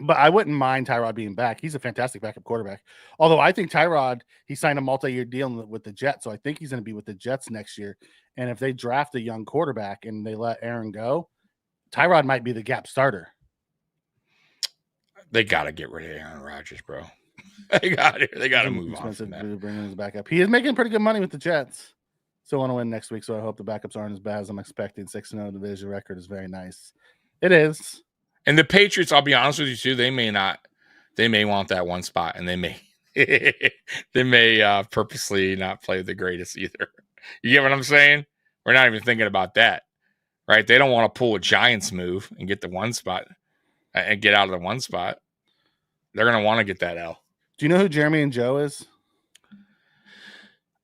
But I wouldn't mind Tyrod being back. He's a fantastic backup quarterback. Although I think Tyrod, he signed a multi-year deal with the Jets, so I think he's going to be with the Jets next year. And if they draft a young quarterback and they let Aaron go, Tyrod might be the gap starter. They got to get rid of Aaron Rodgers, bro. They got to move on from that. To bring his backup. He is making pretty good money with the Jets. Still want to win next week, so I hope the backups aren't as bad as I'm expecting. 6-0 division record is very nice. It is. And the Patriots, I'll be honest with you too, they may want that one spot, and they may purposely not play the greatest either. You get what I'm saying? We're not even thinking about that, right? They don't want to pull a Giants move and get the one spot and get out of the one spot. They're going to want to get that L. Do you know who Jeremy and Joe is?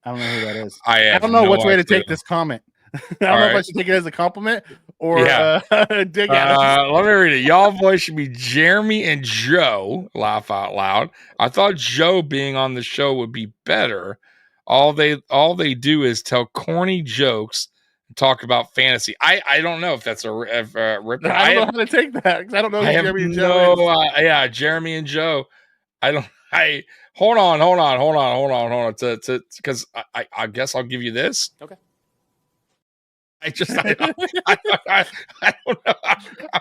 I don't know who that is. I don't know which way to take this comment. I don't know if I should take it as a compliment or dig at it. Let me read it. Y'all boys should be Jeremy and Joe. Laugh out loud. I thought Joe being on the show would be better. All they do is tell corny jokes and talk about fantasy. I don't know if that's a rip. I don't know how to take that because I don't know who Jeremy and Joe is. Jeremy and Joe. Hold on. Because I guess I'll give you this. Okay. I don't know.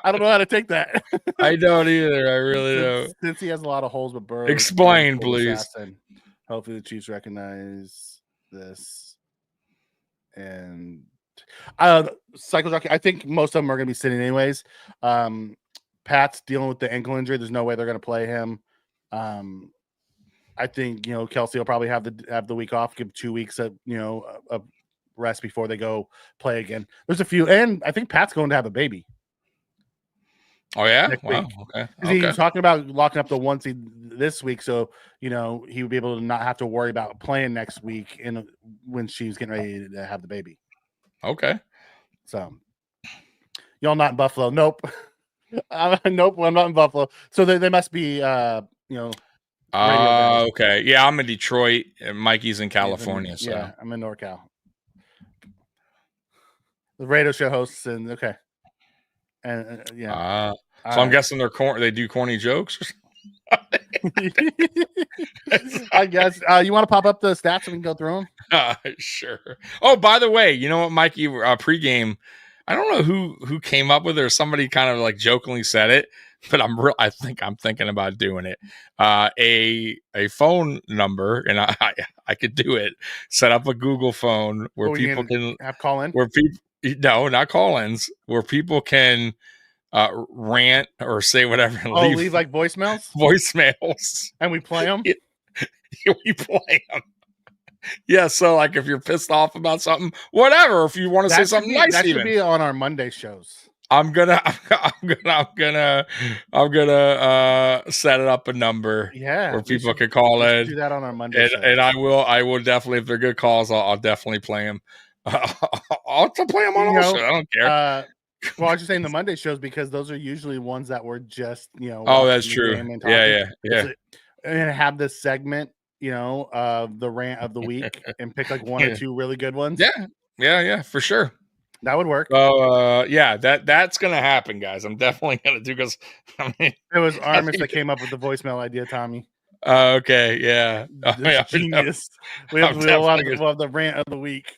I don't know how to take that. I don't either. I really don't. Since he has a lot of holes, but Burrow. Explain, please. Hopefully, the Chiefs recognize this. And Cycle Jockey, I think most of them are going to be sitting anyways. Pat's dealing with the ankle injury. There's no way they're going to play him. I think Kelsey will probably have the week off, give 2 weeks of a rest before they go play again. There's a few, and I think Pat's going to have a baby. Oh yeah, next wow. week. Okay. He's talking about locking up the 1 seed this week, so he would be able to not have to worry about playing next week when she's getting ready to have the baby. Okay. So y'all not in Buffalo? Nope. Nope. I'm not in Buffalo. So they must be okay. Yeah, I'm in Detroit, and Mikey's in California. Yeah, I'm in NorCal. The radio show hosts and okay. And So I'm guessing they do corny jokes. I guess you want to pop up the stats and we can go through them. Sure. Oh, by the way, you know what, Mikey? Pregame. I don't know who came up with it, or somebody kind of like jokingly said it, but I think I'm thinking about doing it. A phone number, and I could do it. Set up a Google phone where people can have call in. No, not call-ins, where people can rant or say whatever. And leave like voicemails, and we play them. We play them. Yeah, so like if you're pissed off about something, whatever. If you want to say something nice, that should be on our Monday shows. I'm gonna set it up a number, where people can call in. Do that on our Monday shows. And I will definitely, if they're good calls, I'll definitely play them. I'll play them on all shows. I don't care. Well, I was just saying the Monday shows because those are usually ones that were just Oh, that's true. Yeah. And have this segment, of the rant of the week, and pick like one or two really good ones. Yeah, for sure. That would work. Oh, yeah, that's gonna happen, guys. I'm definitely gonna do, because it was Armis that came up with the voicemail idea, Tommy. Okay, yeah. Genius. We'll have the rant of the week,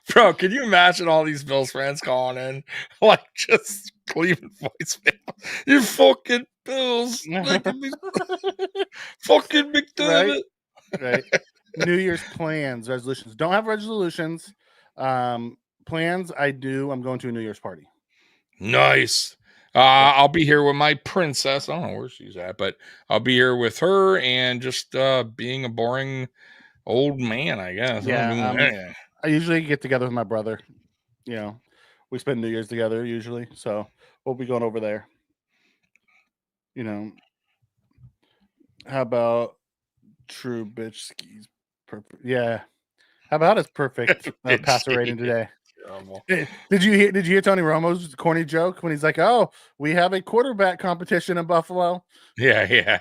Bro, can you imagine all these Bills fans calling in, like just leaving voicemail? You fucking Bills, fucking McDermott. Right. New Year's plans, resolutions. Don't have resolutions. Plans, I do. I'm going to a New Year's party. Nice. I'll be here with my princess. I don't know where she's at, but I'll be here with her and just being a boring old man, I guess. Yeah. I usually get together with my brother. We spend New Year's together usually, so we'll be going over there. How about True Bitch Skis? Yeah. How about his perfect passer rating today? Did you hear Tony Romo's corny joke when he's like, "Oh, we have a quarterback competition in Buffalo"? Yeah.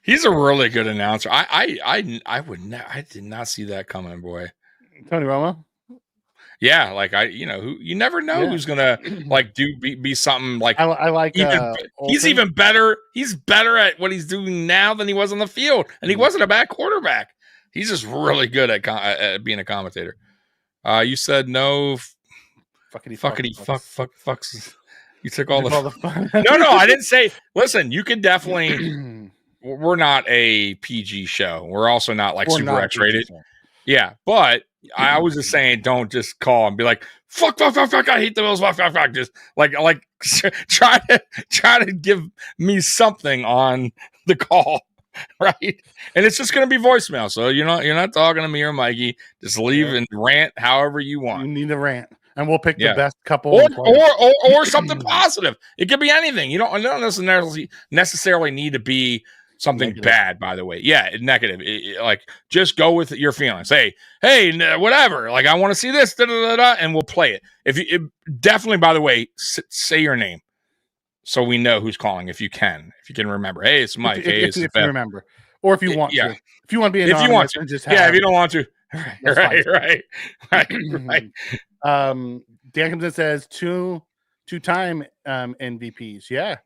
He's a really good announcer. I did not see that coming, boy. Tony Romo. Yeah, like you never know who's gonna like be something like. I like. He's even better. He's better at what he's doing now than he was on the field, and he wasn't a bad quarterback. He's just really good at being a commentator. You said no. Fucks. You took all the fun. No, I didn't say. Listen, you can definitely. We're not a PG show. We're also not like super X rated. Yeah, but I was just saying, don't just call and be like, fuck. I hate the Bills. Fuck. Just like try to give me something on the call. Right, and it's just going to be voicemail. So you're not talking to me or Mikey. Just leave and rant however you want. You need to rant, and we'll pick the best couple, or something positive. It could be anything. You don't necessarily need to be something negative. Bad. By the way, negative. Like just go with your feelings. Hey, whatever. Like I want to see this, and we'll play it. Definitely, by the way, say your name. So we know who's calling if you can remember. Hey, it's Mike. If you remember, or if you want to. If you want to be anonymous, if you want to, just if you don't want to. Right. Dan comes in and says two-time MVPs. Yeah,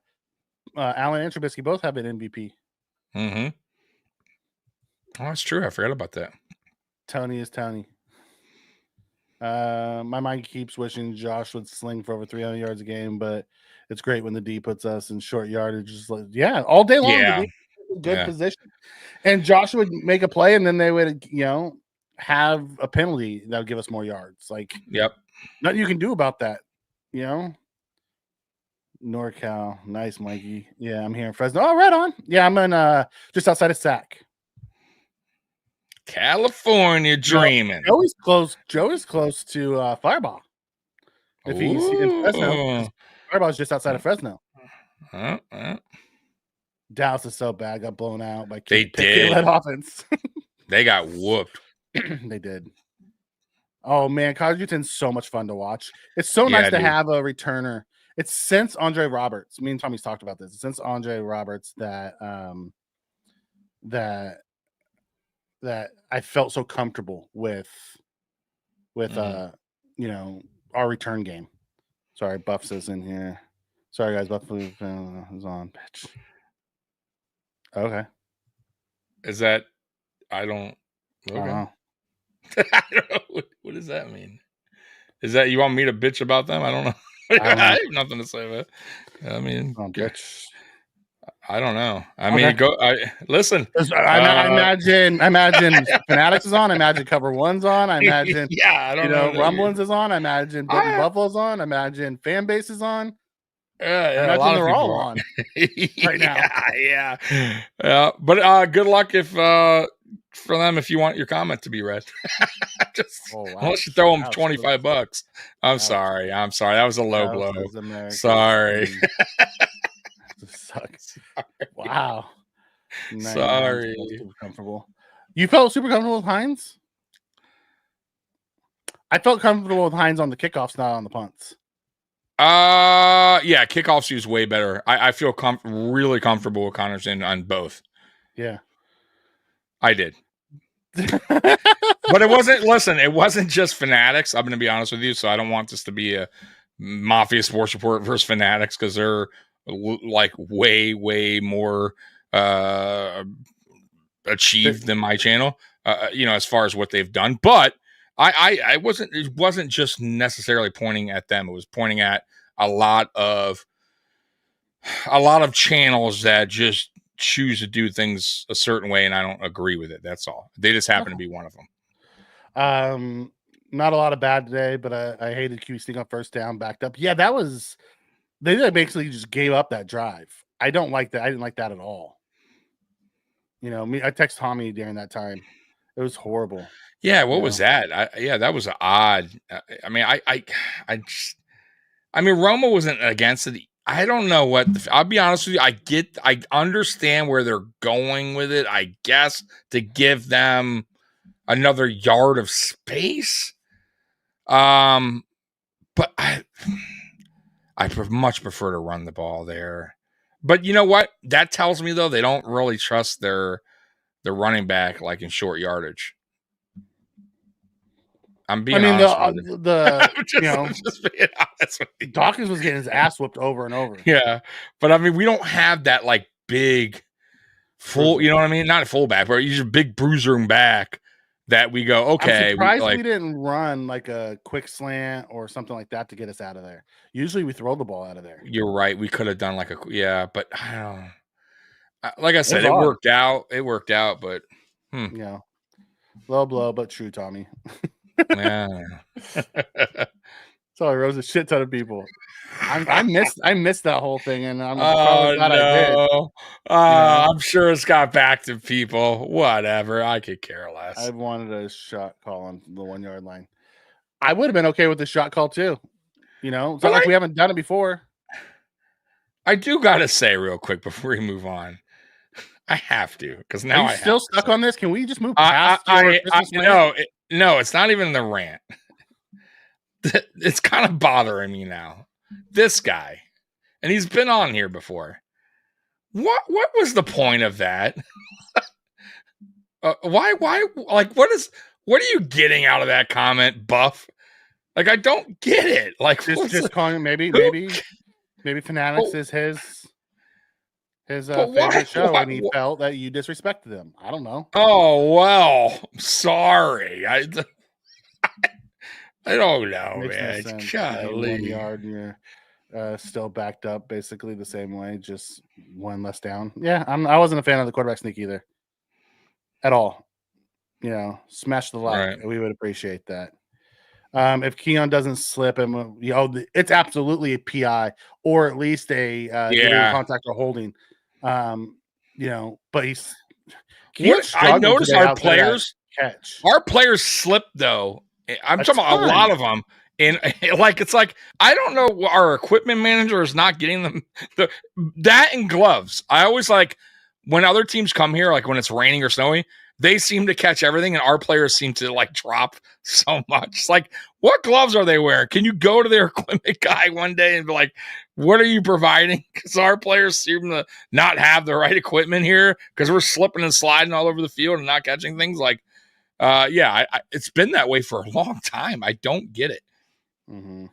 Allen and Trubisky both have an MVP. Mm-hmm. Oh, that's true. I forgot about that. Tony is Tony. My mind keeps wishing Josh would sling for over 300 yards a game, but it's great when the D puts us in short yardage. Just all day long. Yeah. Good position. And Josh would make a play, and then they would, have a penalty that would give us more yards. Like, nothing you can do about that, NorCal. Nice, Mikey. Yeah, I'm here in Fresno. Oh, right on. Yeah, I'm in just outside of Sac. California dreaming. Joe is close to Fireball. If he's in Fresno, Fireball's just outside of Fresno. Dallas is so bad, got blown out by Pickett-led offense. They got whooped. They did. Oh man, College U10's so much fun to watch. It's so nice to have a returner. It's since Andre Roberts. Me and Tommy's talked about this. Since Andre Roberts that I felt so comfortable with our return game. Sorry, Buffs is in here. Sorry guys, Buff is on, bitch. Okay. Is that? I don't. Okay. I don't know. What does that mean? Is that you want me to bitch about them? I don't know. I don't know. I have nothing to say about it. I mean, Bitch. I don't know. I mean, listen. I imagine Fanatics is on. I imagine Cover One's on. I imagine I don't know. Rumblings is on. I imagine Billy Buffalo's on. I imagine Fan Base is on. I a imagine lot of they're people all are. on right now. Yeah. But good luck for them if you want your comment to be read. Unless you throw them $25. I'm sorry. That was a low blow. Sorry. Sucks. Wow. Sorry. Super comfortable. You felt super comfortable with Hines? I felt comfortable with Hines on the kickoffs, not on the punts. Yeah, kickoffs he was way better. I feel really comfortable with Connerton on both. Yeah. I did. But it wasn't just Fanatics. I'm going to be honest with you. So I don't want this to be a Mafia Sports Report versus Fanatics because they're like way, way more achieved than my channel, as far as what they've done. But it wasn't just necessarily pointing at them. It was pointing at a lot of channels that just choose to do things a certain way, and I don't agree with it. That's all. They just happen to be one of them. Not a lot of bad today, but I hated QB sneak on first down, backed up. Yeah, they basically just gave up that drive. I don't like that. I didn't like that at all. I texted Tommy during that time. It was horrible. Yeah, what was that? That was odd. I mean, Roma wasn't against it. I don't know what. I'll be honest with you. I understand where they're going with it. I guess to give them another yard of space. But I much prefer to run the ball there. But you know what? That tells me though they don't really trust their running back like in short yardage. I'm being honest with you. Just being honest with you. Dawkins was getting his ass whipped over and over. Yeah, but I mean, we don't have that like big full. You know what I mean? Not a fullback, but he's a big bruising back that we go. Okay, I'm surprised we didn't run like a quick slant or something like that to get us out of there. Usually, we throw the ball out of there. You're right. We could have done like but I don't know. Like I said, it worked out. It worked out, but yeah, low blow, but true, Tommy. Yeah. So I rose a shit ton of people. I missed that whole thing, and I'm probably glad I did. I'm sure it's got back to people. Whatever, I could care less. I wanted a shot call on the 1 yard line. I would have been okay with the shot call too. It's not like we haven't done it before. I do gotta say real quick before we move on. I have to because now Are you still stuck on this? Can we just move past No, it's not even the rant. It's kind of bothering me now. This guy, and he's been on here before. What was the point of that? Why? Like, what are you getting out of that comment, Buff? Like, I don't get it. Like, just calling him maybe Fanatics is his favorite show, and he felt that you disrespected him. I don't know. Oh well, sorry. I don't know, man. No sense. 1 yard, and you're still backed up, basically the same way, just one less down. Yeah, I wasn't a fan of the quarterback sneak either, at all. Smash the like. Right. We would appreciate that. If Keon doesn't slip him, it's absolutely a PI or at least a contact or holding. But he's. I noticed our players catch. Our players slip though. I'm talking about a lot of them. And it's like, I don't know, our equipment manager is not getting them that and gloves. I always like when other teams come here, like when it's raining or snowing, they seem to catch everything. And our players seem to like drop so much. It's like, what gloves are they wearing? Can you go to their equipment guy one day and be like, what are you providing? Because our players seem to not have the right equipment here because we're slipping and sliding all over the field and not catching things. Like, it's been that way for a long time. I don't get it. Mm-hmm.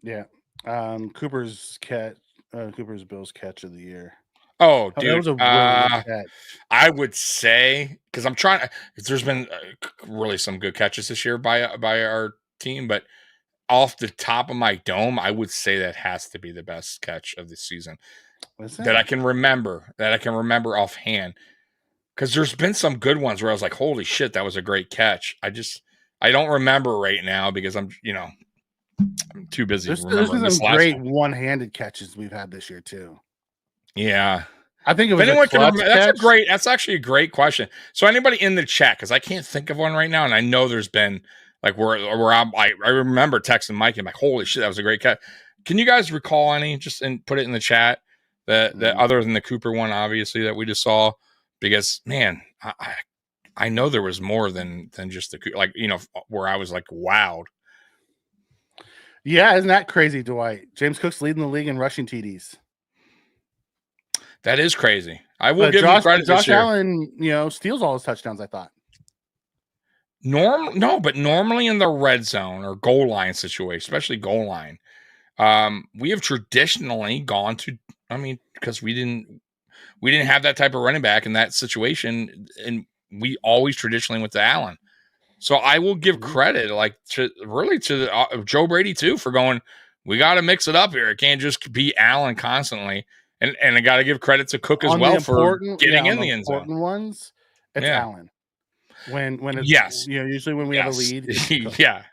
Yeah. Cooper's Bills catch of the year. Oh, That dude. was a really good catch. I would say, because I'm trying. There's been really some good catches this year by our team, but off the top of my dome, I would say that has to be the best catch of the season that I can remember. That I can remember offhand. Because there's been some good ones where I was like, "Holy shit, that was a great catch." I don't remember right now because I'm too busy There's remembering been this some last great one. one-handed catches we've had this year too. Yeah. I think it If was anyone a can clutch remember, catch. that's actually a great question. So anybody in the chat, because I can't think of one right now, and I know there's been like where I remember texting Mike and like, holy shit, that was a great catch. Can you guys recall any? Just put it in the chat that other than the Cooper one, obviously that we just saw, because man, I know there was more than just the where I was like wowed. Yeah, isn't that crazy, Dwight? James Cook's leading the league in rushing TDs. That is crazy. I will give him credit. Josh Allen, steals all his touchdowns, I thought. But normally in the red zone or goal line situation, especially goal line, we have traditionally gone to. I mean, because we didn't have that type of running back in that situation, and we always traditionally went to Allen. So I will give credit, to Joe Brady too, for going. We got to mix it up here. It can't just be Allen constantly. And I got to give credit to Cook as well for getting in the end zone. Important ones, it's Allen. When it's usually when we have a lead. Yeah,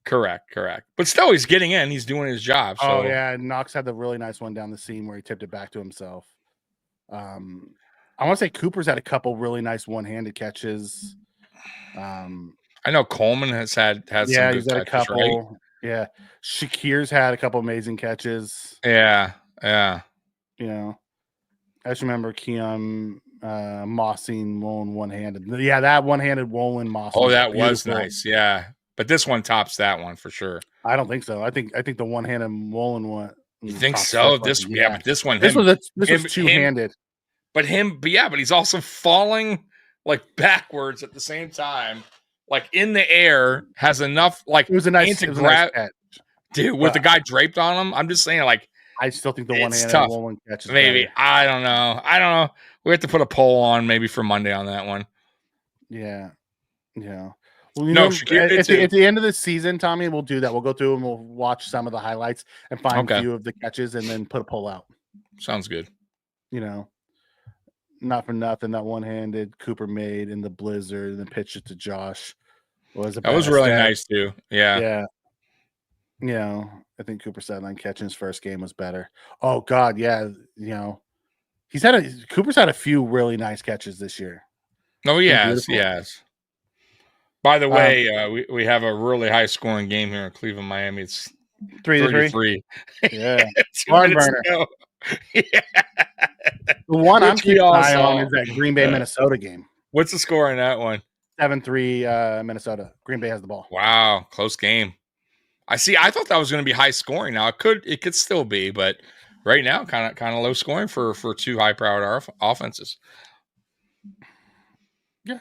correct. But still, he's getting in. He's doing his job. So. Oh yeah, Knox had the really nice one down the seam where he tipped it back to himself. I want to say Cooper's had a couple really nice one-handed catches. I know Coleman has had some good he's had catches, a couple. Right? Yeah, Shakir's had a couple amazing catches. Yeah. I just remember Keon mossing Woolen one-handed. Yeah, that one-handed Woolen moss. Oh, that was nice. Yeah, but this one tops that one for sure. I don't think so. I think the one-handed Woolen one. You think so? But this one. This was two-handed. But he's also falling like backwards at the same time, like in the air, has enough like it was a nice catch. Dude, with the guy draped on him. I'm just saying, like, I still think the one-handed Woolen catch is maybe better. I don't know. We have to put a poll on maybe for Monday on that one. Yeah. Well, at the end of the season, Tommy, we'll do that. We'll go through and we'll watch some of the highlights and find a few of the catches and then put a poll out. Sounds good. Not for nothing, that one-handed Cooper made in the blizzard and then pitched it to Josh was really nice too. Yeah. I think Cooper sideline catching his first game was better. Oh God, yeah. Cooper's had a few really nice catches this year. Oh yes. By the way, we have a really high scoring game here in Cleveland, Miami. It's 3-3. Yeah. Barn burner. Yeah. The one I'm keeping an eye on is that Green Bay Minnesota game. What's the score in that one? 7-3 Minnesota. Green Bay has the ball. Wow, close game. I thought that was going to be high scoring. Now it could still be, but right now kind of low scoring for two high-powered offenses. Yeah.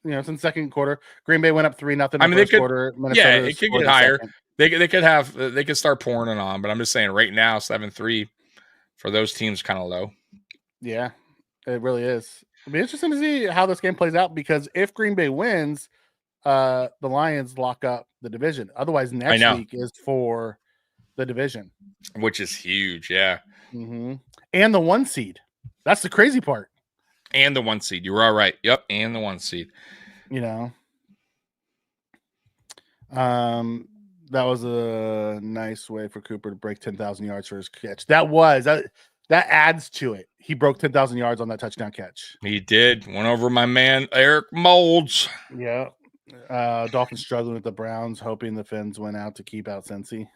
It's in the second quarter. Green Bay went up 3-0 in the first quarter. Minnesota it could get higher. They could start pouring it on, but I'm just saying right now 7-3 for those teams kind of low. Yeah, it really is. It'll be interesting to see how this game plays out because if Green Bay wins, the Lions lock up the division. Otherwise, next week is for the division, which is huge. Yeah, and the 1 seed. That's the crazy part. And the 1 seed. You were all right. Yep, and the 1 seed. That was a nice way for Cooper to break 10,000 yards for his catch. That adds to it. He broke 10,000 yards on that touchdown catch. He did. Went over my man, Eric Moulds. Yeah. Dolphins struggling with the Browns, hoping the Fins went out to keep out Cincy.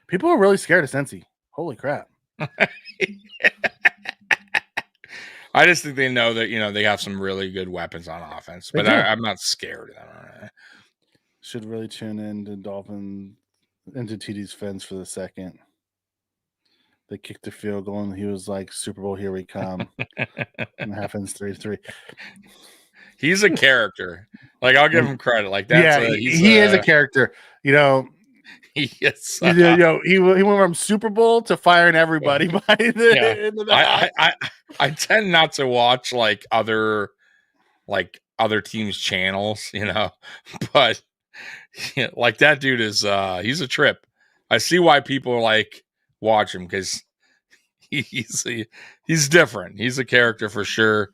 People are really scared of Cincy. Holy crap. I just think they know that, they have some really good weapons on offense, but I'm not scared of them. Should really tune into TD's Fins for the second. They kicked the field goal, and he was like, Super Bowl, here we come. And it happens 3-3. He's a character. Like, I'll give him credit. Like, that's he is a character. Yes. He went from Super Bowl to firing everybody by the end of the half. I tend not to watch like other teams' channels, but like that dude is he's a trip. I see why people like watch him because he's different. He's a character for sure.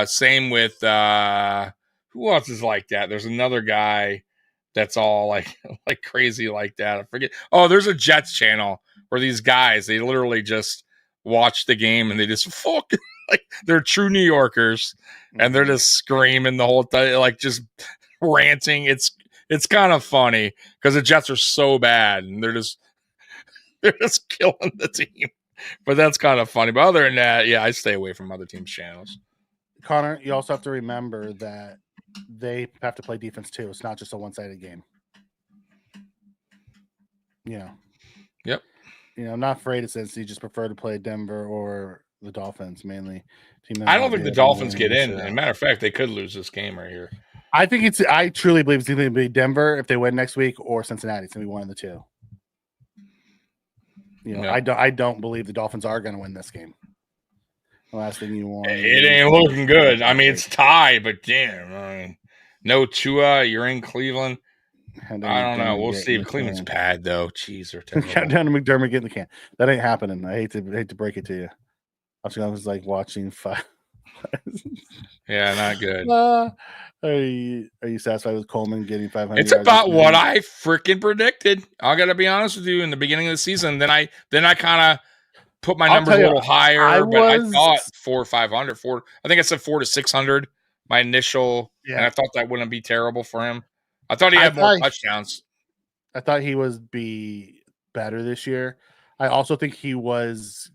Same with who else is like that? There's another guy that's all like crazy like that. I forget. Oh, there's a Jets channel where these guys they literally just watch the game and they just fucking like they're true New Yorkers and they're just screaming the whole time, like just ranting. It's kind of funny because the Jets are so bad and they're just killing the team. But that's kind of funny. But other than that, yeah, I stay away from other teams' channels. Connor, you also have to remember that they have to play defense too. It's not just a one-sided game. Yep. I'm not afraid of Cincy. Just prefer to play Denver or the Dolphins mainly. I don't think the Dolphins get in. As a matter of fact, they could lose this game right here. I truly believe it's either going to be Denver if they win next week or Cincinnati. It's going to be one of the two. I don't believe the Dolphins are going to win this game. The last thing you want. It ain't looking good. I mean, it's tied, but damn. No Tua. You're in Cleveland. I don't know. We'll see. Cleveland's bad, though. Jeez, they're terrible. Countdown to McDermott getting the can. That ain't happening. I hate to break it to you. I was like watching five. Yeah, not good. Are you satisfied with Coleman getting 500? It's about what I freaking predicted. I got to be honest with you. In the beginning of the season, then I kind of put my numbers a little higher, I thought 400 or 500. I think I said 400 to 600. My initial, and I thought that wouldn't be terrible for him. I thought he had more touchdowns. I thought he would be better this year. I also think he was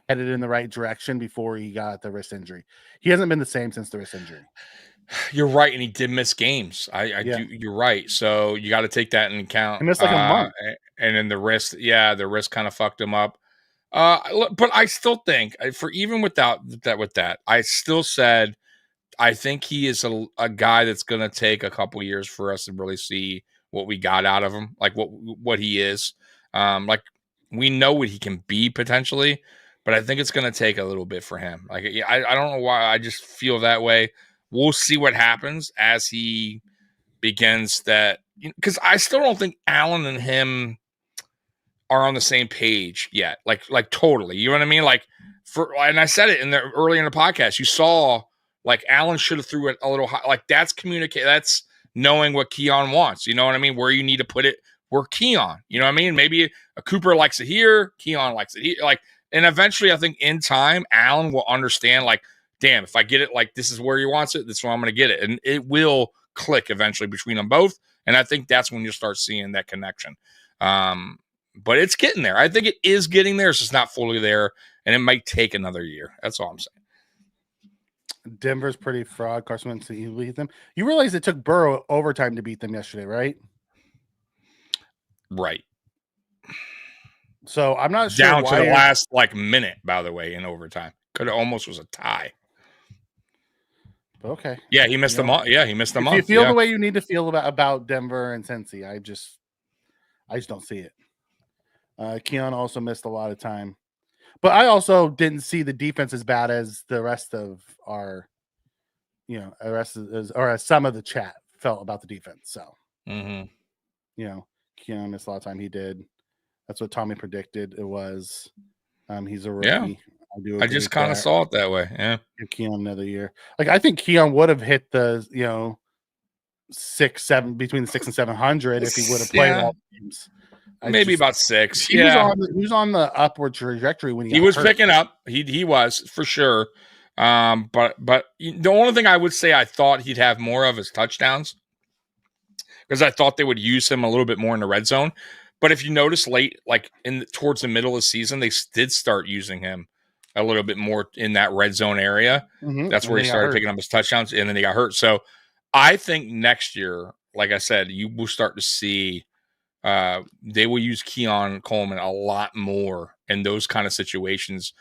headed in the right direction before he got the wrist injury. He hasn't been the same since the wrist injury. You're right, and he did miss games. I do. You're right. So you got to take that into account. He missed like a month, and then the wrist kind of fucked him up. But I still think, for even without that, I still said I think he is a guy that's going to take a couple years for us to really see what we got out of him, like what he is. Like we know what he can be potentially, but I think it's going to take a little bit for him. Like I don't know why, I just feel that way. We'll see what happens as he begins that, because I still don't think Allen and him are on the same page yet. Like totally, you know what I mean? Like and I said it early in the podcast. You saw like Allen should have threw it a little high. Like that's communicate. That's knowing what Keon wants. You know what I mean? Where you need to put it. Where Keon. You know what I mean? Maybe a Cooper likes it here. Keon likes it here. Like, and eventually, I think in time, Allen will understand. Like, damn, if I get it, like this is where he wants it. This is where I'm going to get it, and it will click eventually between them both. And I think that's when you'll start seeing that connection. But it's getting there. I think it is getting there. It's just not fully there, and it might take another year. That's all I'm saying. Denver's pretty fraud. Carson Wentz to beat them. You realize it took Burrow overtime to beat them yesterday, right? Right. So I'm not sure. Down to the last minute, by the way, in overtime. Could have almost was a tie. Okay. Yeah, he missed the month. Yeah, he missed the month. If you feel the way you need to feel about Denver and Cincy, I just don't see it. Keon also missed a lot of time. But I also didn't see the defense as bad as the rest of our, as some of the chat felt about the defense. So, Keon missed a lot of time. He did. That's what Tommy predicted. It was. He's a rookie. Yeah. I just kind of saw it that way. Yeah. Give Keon another year. Like I think Keon would have hit the 6-7 between the 600 and 700 if he would have played all games. Maybe about 6. He was on the upward trajectory when he was picking up. He was for sure. But the only thing I would say I thought he'd have more of is touchdowns, because I thought they would use him a little bit more in the red zone. But if you notice late, like towards the middle of the season, they did start using him a little bit more in that red zone area. Mm-hmm. That's where he started picking up his touchdowns, and then he got hurt. So I think next year, like I said, you will start to see. They will use Keon Coleman a lot more in those kind of situations.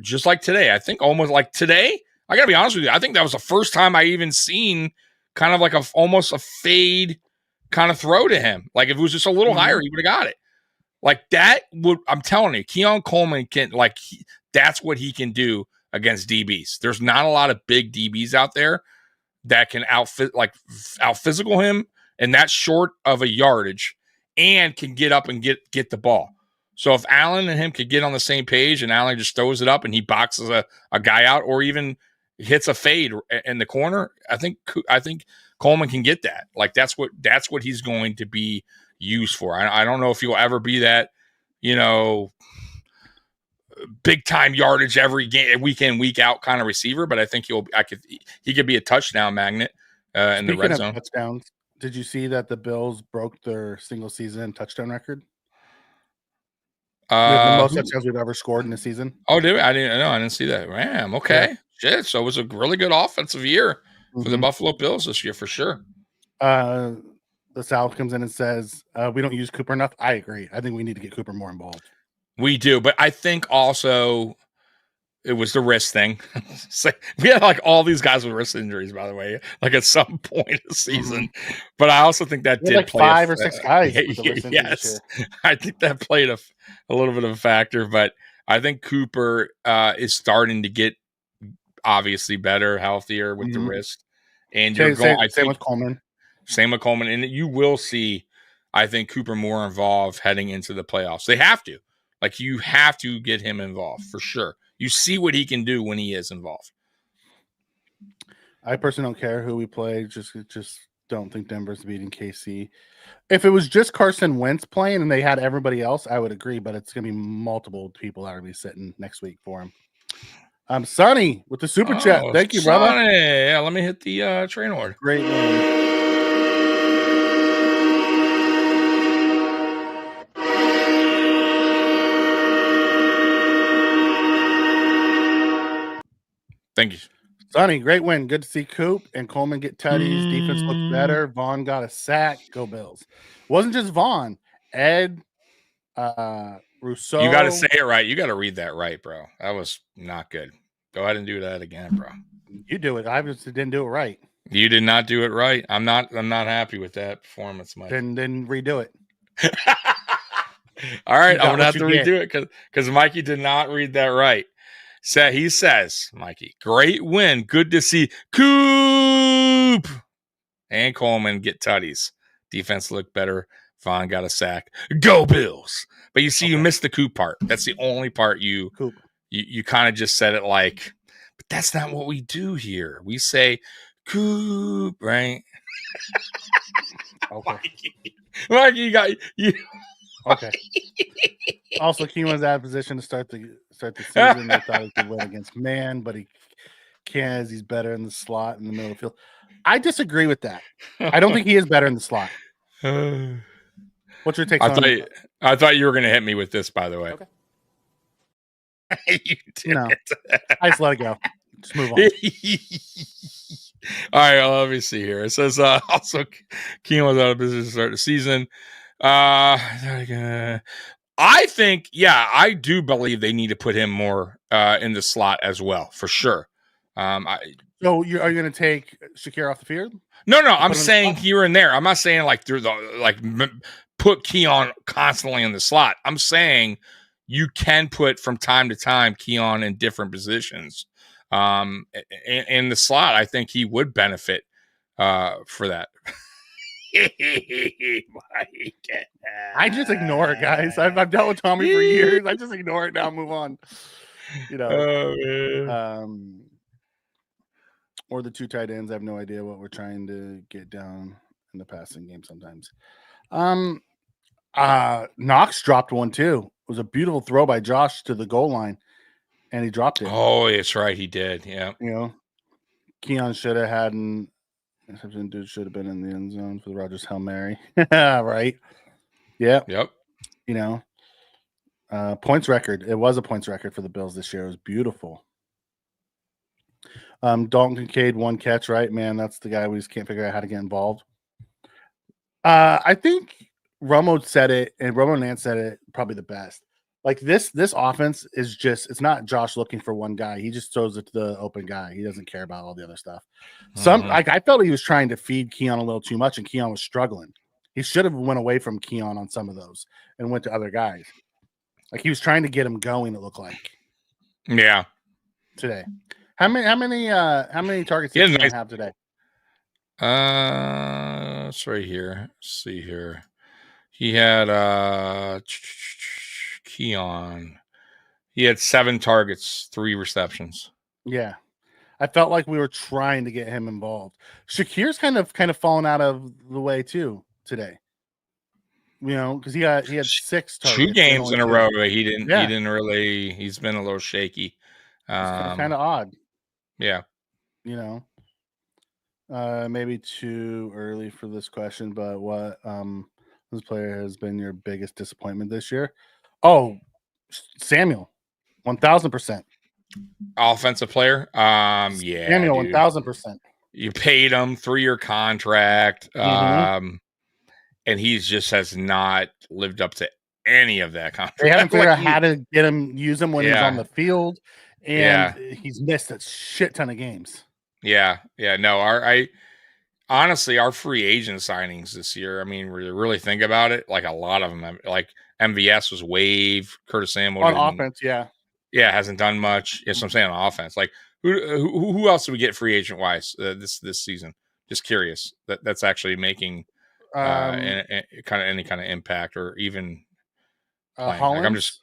Just like today, I think almost like today, I gotta be honest with you. I think that was the first time I even seen kind of like almost a fade kind of throw to him. Like if it was just a little higher, he would have got it. Like that would, I'm telling you, Keon Coleman can, like, that's what he can do against DBs. There's not a lot of big DBs out there that can out physical him and that short of a yardage and can get up and get the ball. So if Allen and him could get on the same page and Allen just throws it up and he boxes a guy out or even hits a fade in the corner, I think Coleman can get that. Like that's what he's going to be used for. I don't know if he'll ever be that, big time yardage every game, week in, week out kind of receiver, but I think he could be a touchdown magnet in the red zone. Touchdowns. Did you see that the Bills broke their single season touchdown record? The most touchdowns we've ever scored in a season. Oh, did we? I didn't see that. Ram. Okay. Yeah. Shit. So it was a really good offensive year for the Buffalo Bills this year for sure. The South comes in and says, we don't use Cooper enough. I agree. I think we need to get Cooper more involved. We do, but I think also it was the wrist thing. We had like all these guys with wrist injuries, by the way, like at some point of the season. But I also think that did like play 5 or 6 guys. Yes, I think that played a little bit of a factor. But I think Cooper is starting to get obviously better, healthier with the wrist. And you're going. Same with Coleman. Same with Coleman, and you will see, I think, Cooper more involved heading into the playoffs. They have to. Like, you have to get him involved for sure. You see what he can do when he is involved. I personally don't care who we play. Just don't think Denver's beating KC. If it was just Carson Wentz playing and they had everybody else, I would agree. But it's going to be multiple people that are going to be sitting next week for him. Sonny with the super chat. Thank you, brother. Yeah, let me hit the train order. Great one. Thank you. Sonny, great win. Good to see Coop and Coleman get tutties. Defense looked better. Vaughn got a sack. Go Bills. Wasn't just Vaughn. Ed, Rousseau. You got to say it right. You got to read that right, bro. That was not good. Go ahead and do that again, bro. You do it. I just didn't do it right. You did not do it right. I'm not happy with that performance, Mike. Then redo it. All right, I'm gonna have to redo it because Mikey did not read that right. So he says, Mikey, great win. Good to see Coop and Coleman get tutties. Defense looked better. Vaughn got a sack. Go Bills. But you see, you missed the Coop part. That's the only part you kind of just said it like, but that's not what we do here. We say Coop, right? Okay. Mikey, you got you. Okay. Also, Keelan's out of position to start the season. They thought he could win against man, but he can't as he's better in the slot in the middle of the field. I disagree with that. I don't think he is better in the slot. What's your take on that? I thought you were going to hit me with this, by the way. Okay. You did. No. I just let it go. Just move on. All right, let me see here. It says also Keelan was out of business to start the season. I think, I do believe they need to put him more in the slot as well, for sure. So are you going to take Shakir off the field? No, I'm saying here and there. I'm not saying like through put Keon constantly in the slot. I'm saying you can put from time to time Keon in different positions. In the slot, I think he would benefit for that. I just ignore it, guys. I've dealt with Tommy for years. I just ignore it now. Move on. Or the two tight ends. I have no idea what we're trying to get down in the passing game sometimes. Knox dropped one too. It was a beautiful throw by Josh to the goal line, and he dropped it. Oh, that's right, he did. Yeah, Keon should have had an interception. Dude should have been in the end zone for the Rodgers Hail Mary. Right? Yeah. Yep. Points record. It was a points record for the Bills this year. It was beautiful. Dalton Kincaid, 1 catch, right? Man, that's the guy we just can't figure out how to get involved. I think Romo said it, and Romo Nance said it probably the best. Like this offense is just, it's not Josh looking for one guy. He just throws it to the open guy. He doesn't care about all the other stuff. I felt he was trying to feed Keon a little too much, and Keon was struggling. He should have went away from Keon on some of those and went to other guys. Like he was trying to get him going. It looked like Yeah. today. How many targets did Keon have today? It's right here. Let's see here. He had Keon. He had 7 targets, 3 receptions. Yeah. I felt like we were trying to get him involved. Shakir's kind of fallen out of the way too today. You know, because he had 6 targets. 2 games in a row. He didn't. Yeah. He didn't really. He's been a little shaky. It's kind of odd. Yeah. You know, maybe too early for this question, but what this player has been your biggest disappointment this year? Oh, Samuel, 1,000%. Offensive player. Yeah. Samuel, 1,000%. You paid him 3-year contract. And he just has not lived up to any of that contract. They haven't figured out how to use him when he's on the field, and he's missed a shit ton of games. Yeah. No, honestly, our free agent signings this year, I mean, when you really think about it, like a lot of them, like MVS was waived, Curtis Samuel on offense, hasn't done much. Yes, I'm saying on offense. Like who else did we get free agent wise this season? Just curious. That's actually making any kind of impact or even Hollins. Like I'm just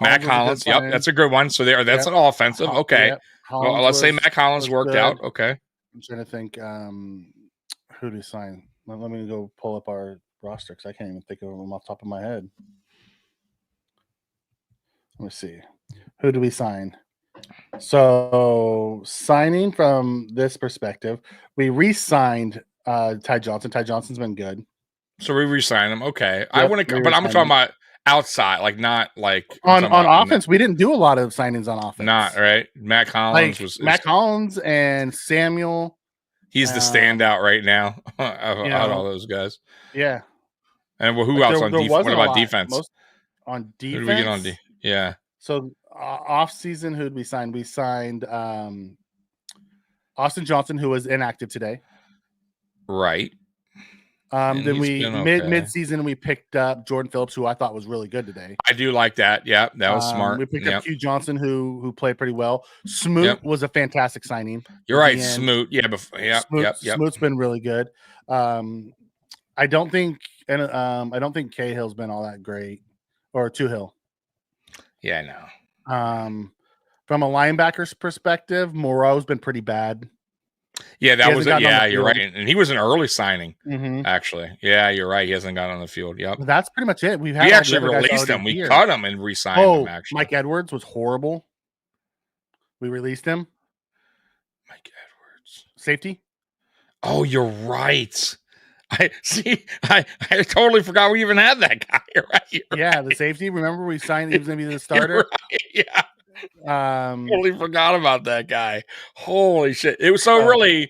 Mac Hollins. Yep, that's a good one. So that's an offensive. Okay, well, let's say Mac Hollins worked out. Okay, I'm trying to think. Who do we sign? Let me go pull up our roster because I can't even think of them off the top of my head. Let me see. Who do we sign? So signing from this perspective, we re-signed Ty Johnson. Ty Johnson's been good. So we re-signed him. Okay. Yep, I want to, but I'm talking about outside, like not like on offense. We didn't do a lot of signings on offense. Not right. Mac Hollins Mac Hollins and Samuel. He's the standout right now out all those guys. Yeah. And who else on defense? What about defense? On defense. Who do we get on yeah. So off season, who did we sign? We signed Austin Johnson, who was inactive today. Right. Then we mid season we picked up Jordan Phillips, who I thought was really good today. I do like that. Yeah, that was smart. We picked up Q Johnson, who played pretty well. Smoot was a fantastic signing. You're right, Smoot. Yeah, Smoot's been really good. I don't think Cahill's been all that great, or Tuhill. Yeah, no. From a linebacker's perspective, Moreau's been pretty bad. Yeah, that was it. Yeah, you're right. And he was an early signing, actually. Yeah, you're right. He hasn't got on the field. Yep. That's pretty much it. We actually released him. We cut him and re-signed him, actually. Mike Edwards was horrible. We released him. Mike Edwards. Safety. Oh, you're right. I totally forgot we even had that guy. Right. The safety. Remember we signed he was going to be the starter? Right. Yeah. Totally forgot about that guy. Holy shit! It was so really,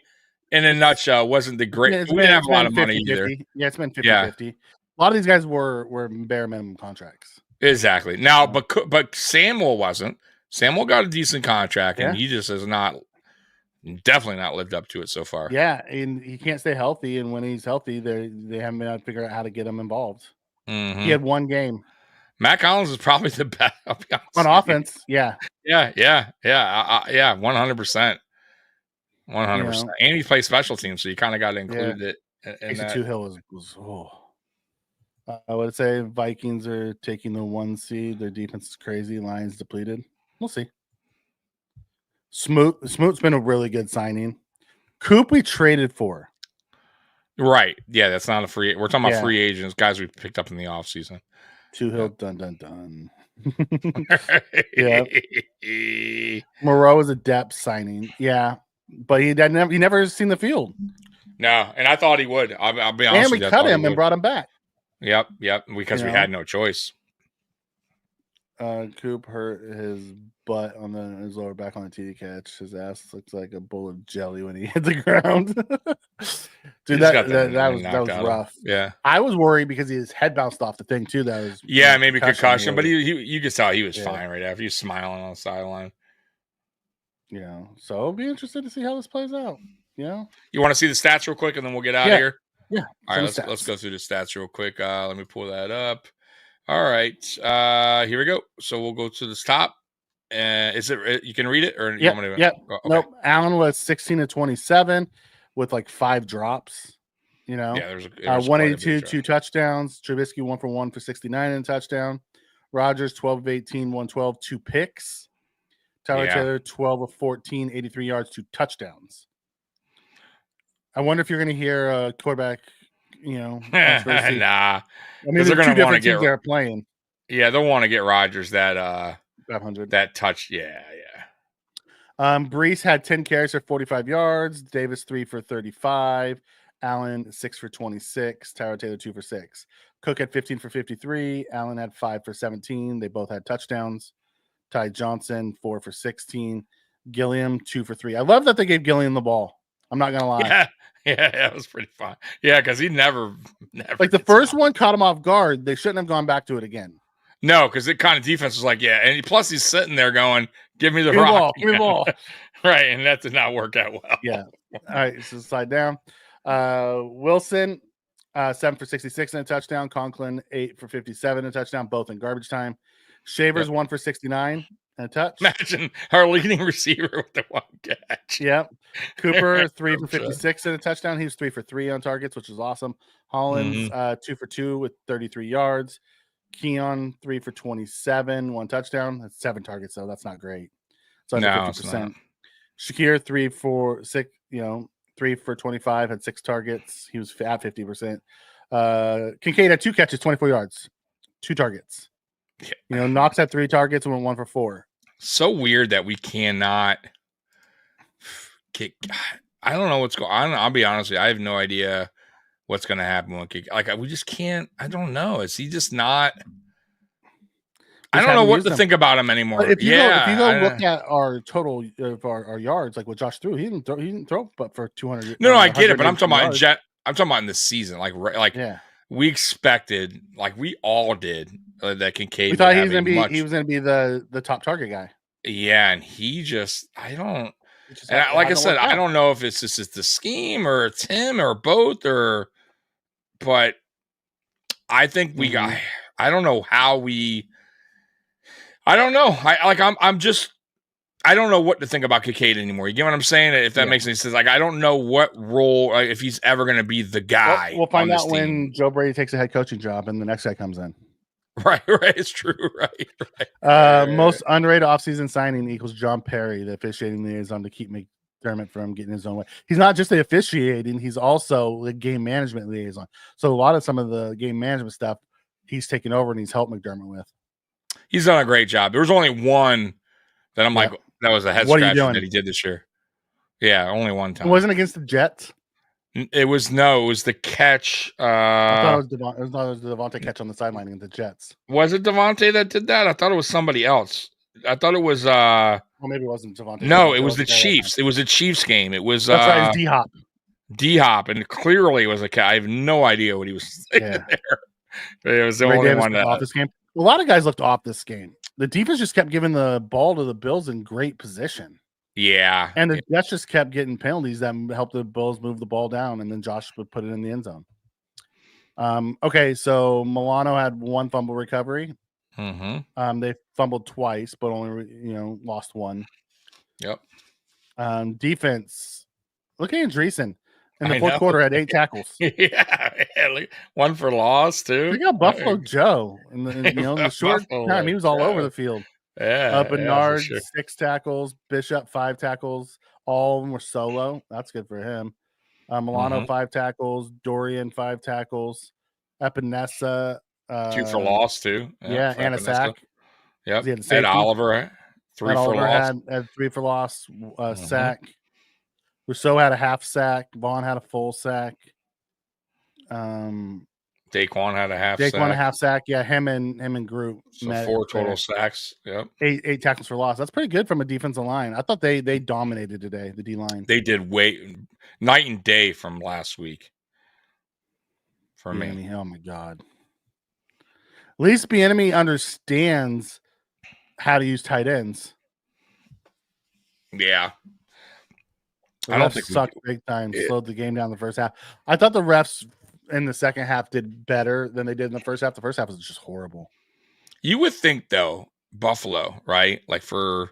in a nutshell, wasn't the great. We didn't have a lot of money either. Yeah, it's been 50-50. A lot of these guys were bare minimum contracts. Exactly. Now, but Samuel wasn't. Samuel got a decent contract, and he just has definitely not lived up to it so far. Yeah, and he can't stay healthy, and when he's healthy, they haven't been able to figure out how to get him involved. Mm-hmm. He had one game. Mac Hollins is probably the best on offense. Yeah. 100%. 100%. And he plays special teams, so you kind of got to include it. Tuhill was I would say Vikings are taking the 1 seed. Their defense is crazy. Lions depleted. We'll see. Smoot's been a really good signing. Coop we traded for. Right. Yeah, that's not a free. We're talking about free agents, guys we picked up in the offseason. Tuhill, dun. Yeah. Moreau is a depth signing. Yeah. But he never seen the field. No, and I thought he would. I'll be honest with you. And we cut him and brought him back. Yep. Because we had no choice. Coop hurt his butt on his lower back on the TD catch. His ass looks like a bowl of jelly when he hit the ground. Dude, that was rough. Yeah, I was worried because his head bounced off the thing too. That was maybe concussion, but you could tell he was fine right after. He was smiling on the sideline. So I'll be interested to see how this plays out. You want to see the stats real quick, and then we'll get out of here. Yeah. All right, let's go through the stats real quick. Let me pull that up. All right, here we go. So we'll go to the top. Is it you can read it or you want me to? Yeah. Oh, okay. Nope. Allen was 16 to 27 with like 5 drops. You know, Yeah, there's quite a bit 182, of 2 touchdowns. Trubisky 1 for 1 for 69 and a touchdown. Rodgers 12 of 18, 112, 2 picks. Tyler Taylor 12 of 14, 83 yards, 2 touchdowns. I wonder if you're going to hear a quarterback, controversy. Nah, I mean, there's two different teams that are playing. Yeah, they'll want to get Rodgers that 500. That touch. Yeah. Brees had 10 carries for 45 yards. Davis 3 for 35. Allen 6 for 26. Tyler Taylor 2 for 6. Cook had 15 for 53. Allen had 5 for 17. They both had touchdowns. Ty Johnson 4 for 16. Gilliam 2 for 3. I love that they gave Gilliam the ball. I'm not gonna lie. Yeah, that was pretty fun. Yeah, because he never like the first one caught him off guard. They shouldn't have gone back to it again. No, because the kind of defense was like, and plus he's sitting there going, "Give me the rock, give me the ball." Right, and that did not work out well. Yeah. All right, so slide down. Wilson 7 for 66 and a touchdown. Conklin 8 for 57 and a touchdown, both in garbage time. Shavers 1 for 69 and a touch. Imagine our leading receiver with the 1 catch. Yep. Cooper 3 for 56 and a touchdown. He was 3 for 3 on targets, which is awesome. Hollins 2 for 2 with 33 yards. Keon 3 for 27, 1 touchdown. That's 7 targets, though. That's not great. So under 50%. Shakir 3 for 6, 3 for 25, had 6 targets. He was at 50%. Kincaid had 2 catches, 24 yards, 2 targets. Yeah. Knox had 3 targets and went 1 for 4. So weird that we cannot kick. I don't know what's going on. I'll be honest with you. I have no idea what's going to happen when kick. Like, we just can't. I don't know. Is he just not? I don't know what to think about him anymore. If you go look at our total of our yards, like what Josh threw, he didn't throw but for 200. No, I get it, but I'm talking about I'm talking about in the season. Like we expected, like we all did, that Kincaid. We thought he was going to be the top target guy. Yeah, and he just I don't. Like I said, I don't know if it's just the scheme or it's him or both but I think we got. I don't know how we. I don't know. I don't know what to think about Kincaid anymore. You get what I'm saying? If that makes any sense. Like, I don't know what role, if he's ever going to be the guy. We'll find out when Joe Brady takes a head coaching job and the next guy comes in. Right. It's true. Right. Most underrated offseason signing equals John Perry, the officiating liaison to keep McDermott from getting his own way. He's not just the officiating, he's also the game management liaison. So a lot of some of the game management stuff he's taken over and he's helped McDermott with. He's done a great job. There was only one that I'm like, that was a head scratcher that he did this year. Yeah, only one time. It wasn't against the Jets. It was the catch. I thought it was the Devontae catch on the sideline against the Jets. Was it Devontae that did that? I thought it was somebody else. I thought it was well, maybe it wasn't Devontae. No, it was the Chiefs. It was a Chiefs game. It was that's right, D-Hop. D-Hop, and clearly it was a catch. I have no idea what he was there. It was the only one off this game. A lot of guys looked off this game. The defense just kept giving the ball to the Bills in great position. Yeah. And the Jets just kept getting penalties that helped the Bills move the ball down, and then Josh would put it in the end zone. Okay, so Milano had 1 fumble recovery. They fumbled twice, but only lost 1. Yep. Defense. Look at Andreessen. In the fourth quarter, had 8 tackles. Yeah, 1 for loss too. Look at Buffalo Joe. In the short time, he was all over the field. Yeah. Bernard 6 tackles. Bishop 5 tackles. All of them were solo. That's good for him. Milano 5 tackles. Dorian 5 tackles. Epinesa 2 for loss too. Yeah, and a sack. Yep. Ed Oliver 3 for loss. Had 3 for loss. Sack. Rousseau had a half sack. Vaughn had a full sack. Daquan had a half sack. Daquan a half sack. Yeah, him and Group. So 4 total sacks. Yep. 8 tackles for loss. That's pretty good from a defensive line. I thought they dominated today, the D line. They did night and day from last week. For me. Oh my God. At least Bieniemy understands how to use tight ends. Yeah. I don't think sucked big time. Slowed the game down the first half. I thought the refs in the second half did better than they did in the first half. The first half was just horrible. You would think though, Buffalo, right? Like for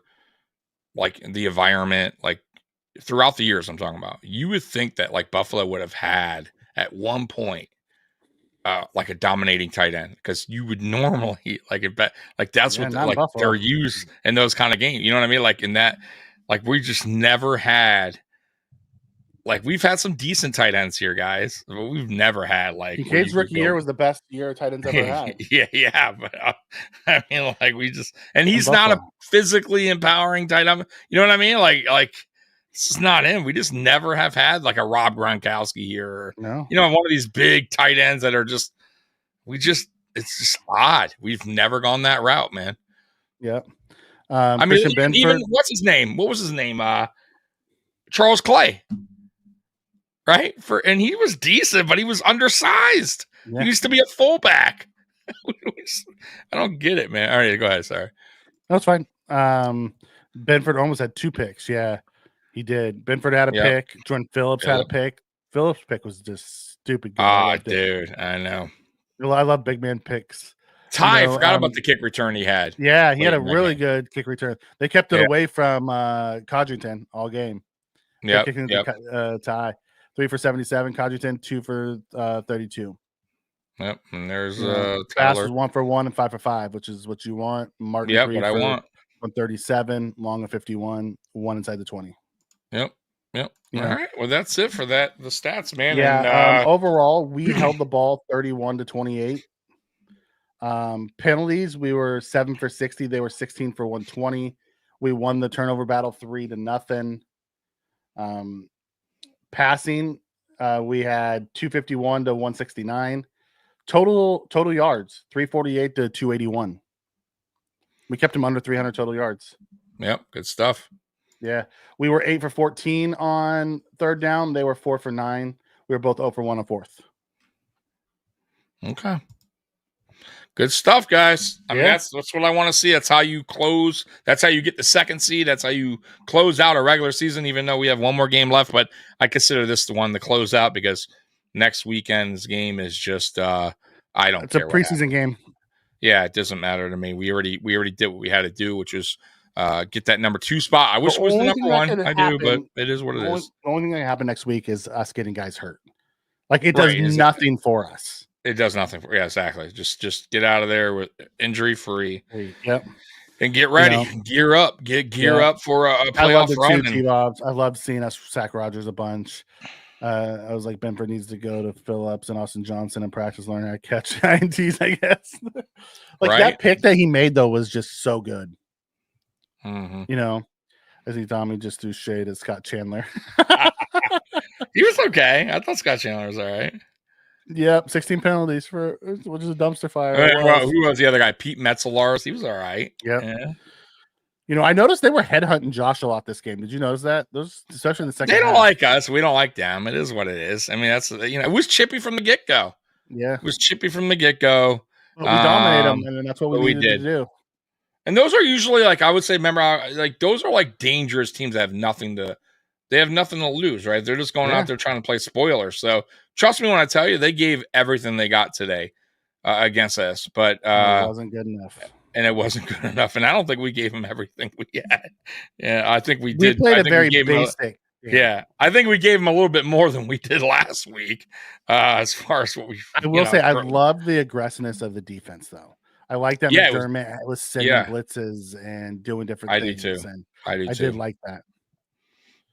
like the environment, like throughout the years I'm talking about, you would think that like Buffalo would have had at one point like a dominating tight end, because you would normally like that's what they're used in those kind of games. You know what I mean? Like in that, like we just never had. Like we've had some decent tight ends here, guys, but we've never had like Kincaid's rookie year was the best year tight ends ever had. yeah, but I mean, like we just, and he's not a physically empowering tight end. You know what I mean? Like this is not him. We just never have had like a Rob Gronkowski here, or, no, one of these big tight ends that are just, it's just odd. We've never gone that route, man. Yep. I mean, even what's his name? What was his name? Charles Clay. Right? And he was decent, but he was undersized. Yeah. He used to be a fullback. I don't get it, man. All right, go ahead. Sorry. That's fine. Benford almost had 2 picks. Yeah, he did. Benford had a pick. Jordan Phillips had a pick. Phillips' pick was just stupid good. Dude, I know. I love big man picks. I forgot about the kick return he had. Yeah, he had a really good kick return. They kept it away from Codrington all game. Yeah. Ty. 3 for 77. Codrington 2 for 32. Yep. And there's Fast was 1 for 1 and 5 for 5, which is what you want. Martin, what I want. 137, Long of 51, 1 inside the 20. Yep. All right. Well, that's it for that. The stats, man. Yeah. And, overall, we held the ball 31 to 28. Penalties, we were 7 for 60. They were 16 for 120. We won the turnover battle 3-0. Passing, we had 251 to 169. Total yards, 348 to 281. We kept him under 300 total yards. Yep, good stuff. Yeah, we were 8 for 14 on third down. They were 4 for 9. We were both 0 for 1 on fourth. Okay. Good stuff, guys. I mean, that's what I want to see. That's how you close. That's how you get the second seed. That's how you close out a regular season, even though we have one more game left. But I consider this the one to close out, because next weekend's game is just I don't care. It's a preseason game. Yeah, it doesn't matter to me. We already did what we had to do, which was get that number 2 spot. I wish it was the number 1. I do, but it is what it is. The only thing that can happen next week is us getting guys hurt. Like it does nothing for us. It does nothing for exactly. Just get out of there with injury free. Yep. And get ready. Gear up. Gear up for a playoff run. I love seeing us sack Rodgers a bunch. I was like, Benford needs to go to Phillips and Austin Johnson and practice learning how to catch INTs, I guess. That pick that he made though was just so good. Mm-hmm. You know, I see Tommy just threw shade at Scott Chandler. He was okay. I thought Scott Chandler was all right. Yep, 16 penalties which is a dumpster fire. Who was the other guy? Pete Metzelaars. He was all right. Yep. Yeah. You know, I noticed they were headhunting Josh a lot this game. Did you notice that? Those, especially in the second. They don't like us. We don't like them. It is what it is. I mean, that's it was chippy from the get go. Yeah, it was chippy from the get go. Well, we dominated them, and that's what we needed to do. And those are usually like I would say. Remember, like those are like dangerous teams that have nothing to. They have nothing to lose, right? They're just going out there trying to play spoilers. So trust me when I tell you, they gave everything they got today against us. But it wasn't good enough. And it wasn't good enough. And I don't think we gave them everything we had. Yeah, I think we did. We played a very basic. I think we gave them a little bit more than we did last week. As far as what we, I will say, I love the aggressiveness of the defense, though. I like that McDermott was sending blitzes and doing different things. I do too. And I do too. I did like that.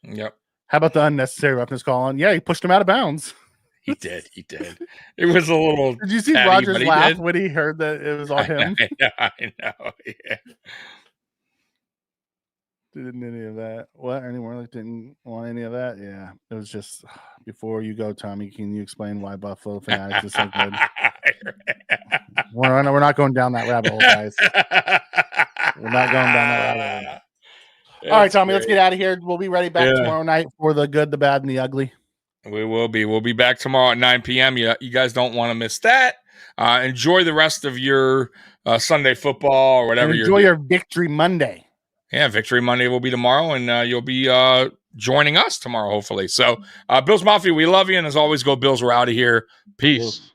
Yep. How about the unnecessary roughness call on? Yeah, he pushed him out of bounds. He did. It was a little. Did you see Rodgers laugh when he heard that it was on him? I know. Yeah. Didn't any of that. What? Anyone didn't want any of that? Yeah. It was just before you go, Tommy, can you explain why Buffalo Fanatics is so good? We're not going down that rabbit hole, guys. We're not going down that rabbit hole. All right, Tommy, let's get out of here. We'll be ready back tomorrow night for the good, the bad, and the ugly. We will be. We'll be back tomorrow at 9 p.m. You guys don't want to miss that. Enjoy the rest of your Sunday football or whatever. Enjoy your Victory Monday. Yeah, Victory Monday will be tomorrow, and you'll be joining us tomorrow, hopefully. So, Bills Mafia, we love you. And as always, go Bills. We're out of here. Peace.